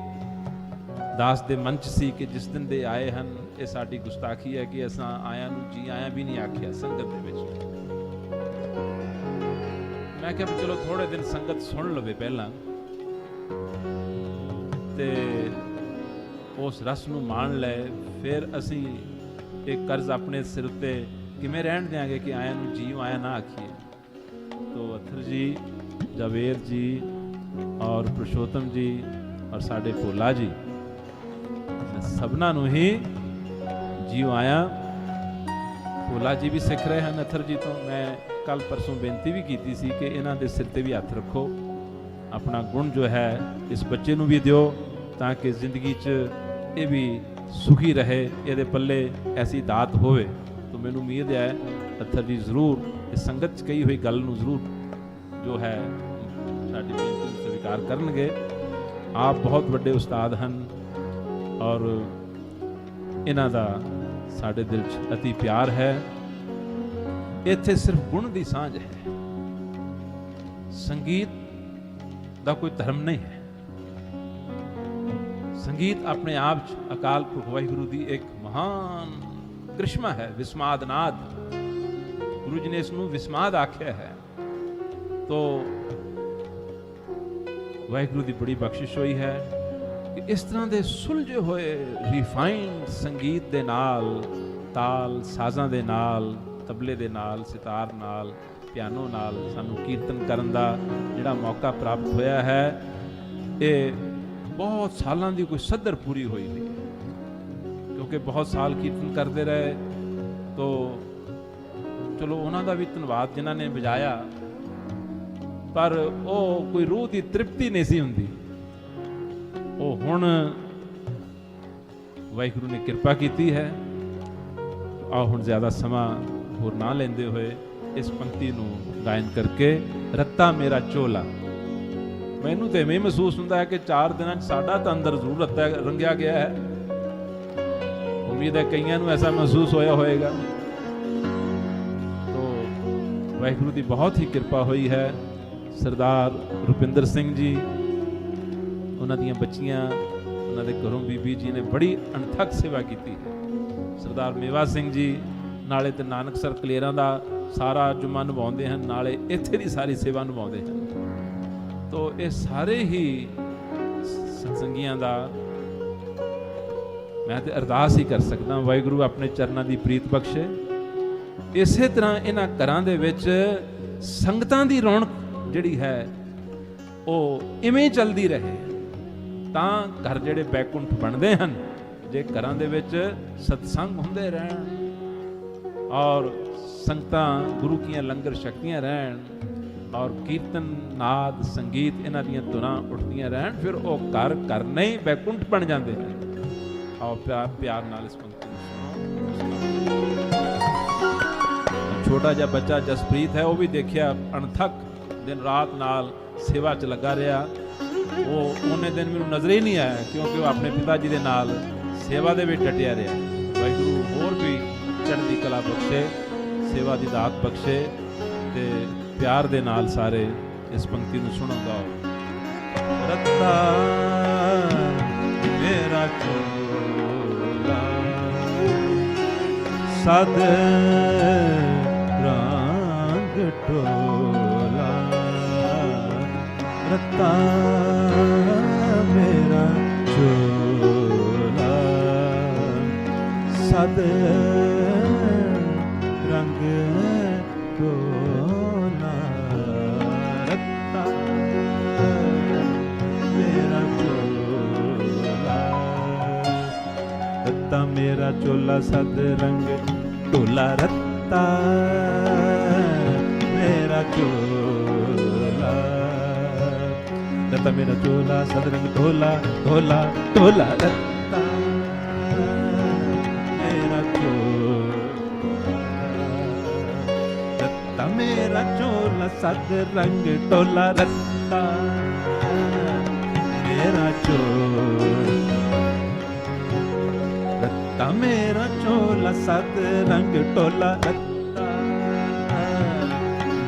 ਦਾਸ ਦੇ ਮਨ 'ਚ ਸੀ ਕਿ ਜਿਸ ਦਿਨ ਦੇ ਆਏ ਹਨ, ਇਹ ਸਾਡੀ ਗੁਸਤਾਖੀ ਹੈ ਕਿ ਅਸਾਂ ਆਇਆਂ ਨੂੰ ਜੀ ਆਇਆਂ ਵੀ ਨਹੀਂ ਆਖਿਆ ਸੰਗਤ ਦੇ ਵਿੱਚ। ਮੈਂ ਕਿਹਾ ਵੀ ਚਲੋ ਥੋੜੇ ਦਿਨ ਸੰਗਤ ਸੁਣ ਲਵੇ ਪਹਿਲਾਂ, ਤੇ ਉਸ ਰਸ ਨੂੰ ਮਾਣ ਲੈ, ਫਿਰ ਅਸੀਂ ਇਹ ਕਰਜ਼ ਆਪਣੇ ਸਿਰ ਉੱਤੇ ਕਿਵੇਂ ਰਹਿਣ ਦਿਆਂਗੇ ਕਿ ਆਇਆਂ ਨੂੰ ਜੀ ਆਇਆਂ ਨਾ ਆਖੀਏ। ਤੋ ਅਥਰ ਜੀ, ਜਾਵੇਦ ਜੀ ਔਰ ਪੁਰਸ਼ੋਤਮ ਜੀ ਔਰ ਸਾਡੇ ਭੋਲਾ ਜੀ, सबना नूं ही जीव आया। भोला जी भी सिख रहे हैं नथर जी तो। मैं कल परसों बेनती भी की सी कि इन्हां दे सिर ते भी हथ रखो, अपना गुण जो है इस बच्चे नूं भी दिओ ताकि जिंदगी च ये भी सुखी रहे, ये पल्ले ऐसी दात होवे। तो मैनूं उम्मीद है नथर जी जरूर इस संगत च कही हुई गल नूं जरूर जो है साडी बेनती नूं स्वीकार करनगे। आप बहुत बड़े उस्ताद हैं और इन्हां दा साडे दिल च अति प्यार है। इत्थे सिर्फ गुण दी सांझ है, संगीत दा कोई धर्म नहीं है। संगीत अपने आप च अकाल पुरख वाहिगुरु दी एक महान करिश्मा है, विस्माद नाद। गुरु जी ने इसनूं विस्माद आख्या है। तो वाहिगुरु दी बड़ी बख्शिश हुई है कि इस तरह के सुलझे हुए रिफाइंड संगीत दे नाल, ताल साज़ां दे नाल, तबले दे नाल, सितार नाल, पियानो नाल सानू कीर्तन करन दा जिहड़ा मौका प्राप्त होया है, ये बहुत सालां दी कोई सदर पूरी हुई नहीं, क्योंकि बहुत साल कीर्तन करते रहे। तो चलो उन्हां दा भी धन्नवाद जिन्हां ने बजाया, पर वो कोई रूह की तृप्ति नहीं सी हुंदी। वो हुण वाहिगुरू ने किरपा की है। आओ हुण ज़्यादा समा होर ना लेंदे हुए इस पंक्ति नूं गायन करके, रत्ता मेरा चोला। मैनू तो इवें महसूस होंदा है कि 4 दिनों साडा तो अंदर जरूर रत्ता रंगिया गया है। उम्मीद है कईयां नूं ऐसा महसूस होया होएगा। तो वाहिगुरू की बहुत ही किरपा हुई है। सरदार रुपिंदर सिंह जी, उन्हां दीयां बच्चियां, उन्हां दे घरों बीबी जी ने बड़ी अणथक सेवा की है। सरदार मेवा सिंह जी नाले ते नानकसर कलेरां दा सारा जुम्मा निभाउंदे हन, नाले इत्थे दी सारी सेवा निभाउंदे हन। तो ये सारे ही सत्संगियां दा मैं तो अरदास ही कर सकदा, वाहिगुरू अपने चरनां दी प्रीत बख्शे। इसे तरह इन्हां घरां दे विच संगतां दी रौनक जिहड़ी है वो इवें चलदी रहे, तां घर जिहड़े बैकुंठ बनदे हन। जे घरां दे विच सत्संग हुंदे रहन और संगतां गुरु कीआं लंगर शक्तियां रहन और कीर्तन नाद संगीत इन्हां दीयां धुनां उठदियां रहन, फिर वो घर घर नहीं बैकुंठ बन जाते हैं। और प्यार प्यार नाल इस पंक्ति नूं सुनो। छोटा जिहा बच्चा जसप्रीत है, वो भी देखिया अणथक दिन रात नाल सेवा च लगा रहा। वो उन्ने दिन मैनूं नज़र ही नहीं आया, क्योंकि वो अपने पिता जी दे नाल सेवा दे विच डटिया रहा। वाहिगुरू होर भी चढ़दी कला बख्शे, सेवा दी दात बख्शे ते प्यार दे नाल सारे इस पंक्ति नूं सुणो। रत्ता मेरा चोला सद रंग टोला, रत्ता मेरा चोला सद रंग टोला, रत्ता मेरा चोला, रत्ता मेरा चोला सद रंग टोला, रत्ता मेरा चोला, रत्ता मेरा चोला सदरंग ढोला ढोला ढोला, रत्ता मेरा चोला, रत्ता मेरा चोला सदरंग ढोला, रत्ता मेरा चोला, रत्ता मेरा चोला सदरंग ढोला, रत्ता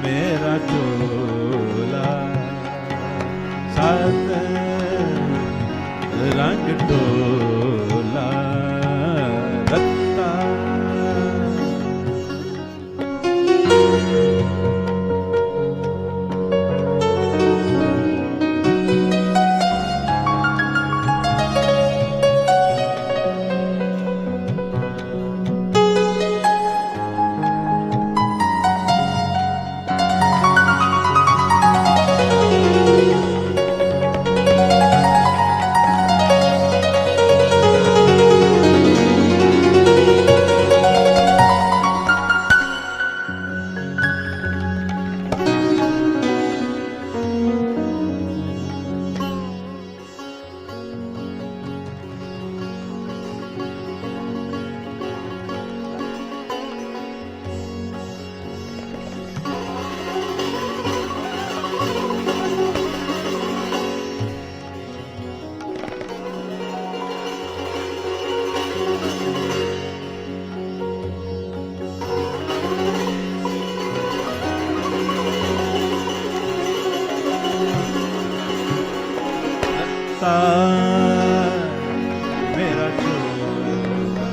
मेरा चोला सद रंग टोला, रत्ता रत्ता मेरा चोला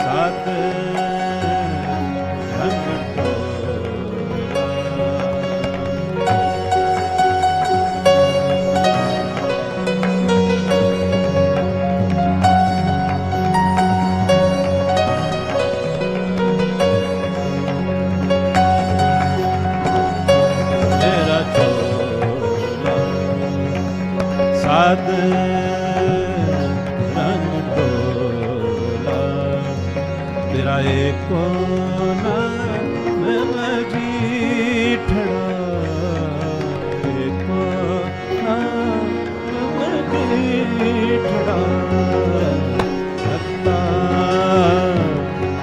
सात रंग सात रंग डोला तेरा एक कोना में जीठड़ा एक कोना में जीठड़ा रत्ता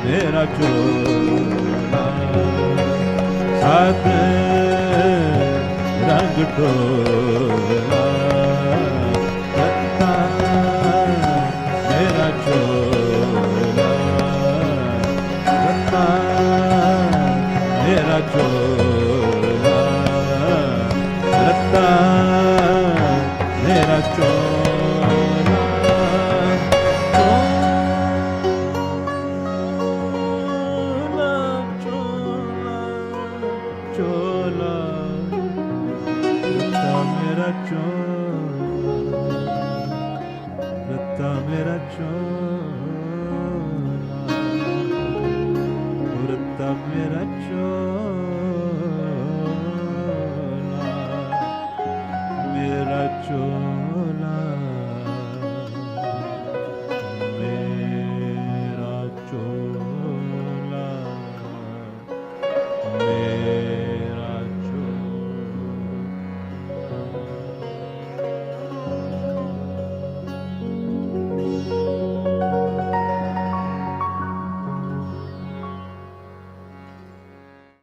मेरा चोला सात रंग डोला मेरा चोला रत्ता मेरा चोला चोला चोला रत्ता मेरा चोला रत्ता मेरा चोला रत्ता मेरा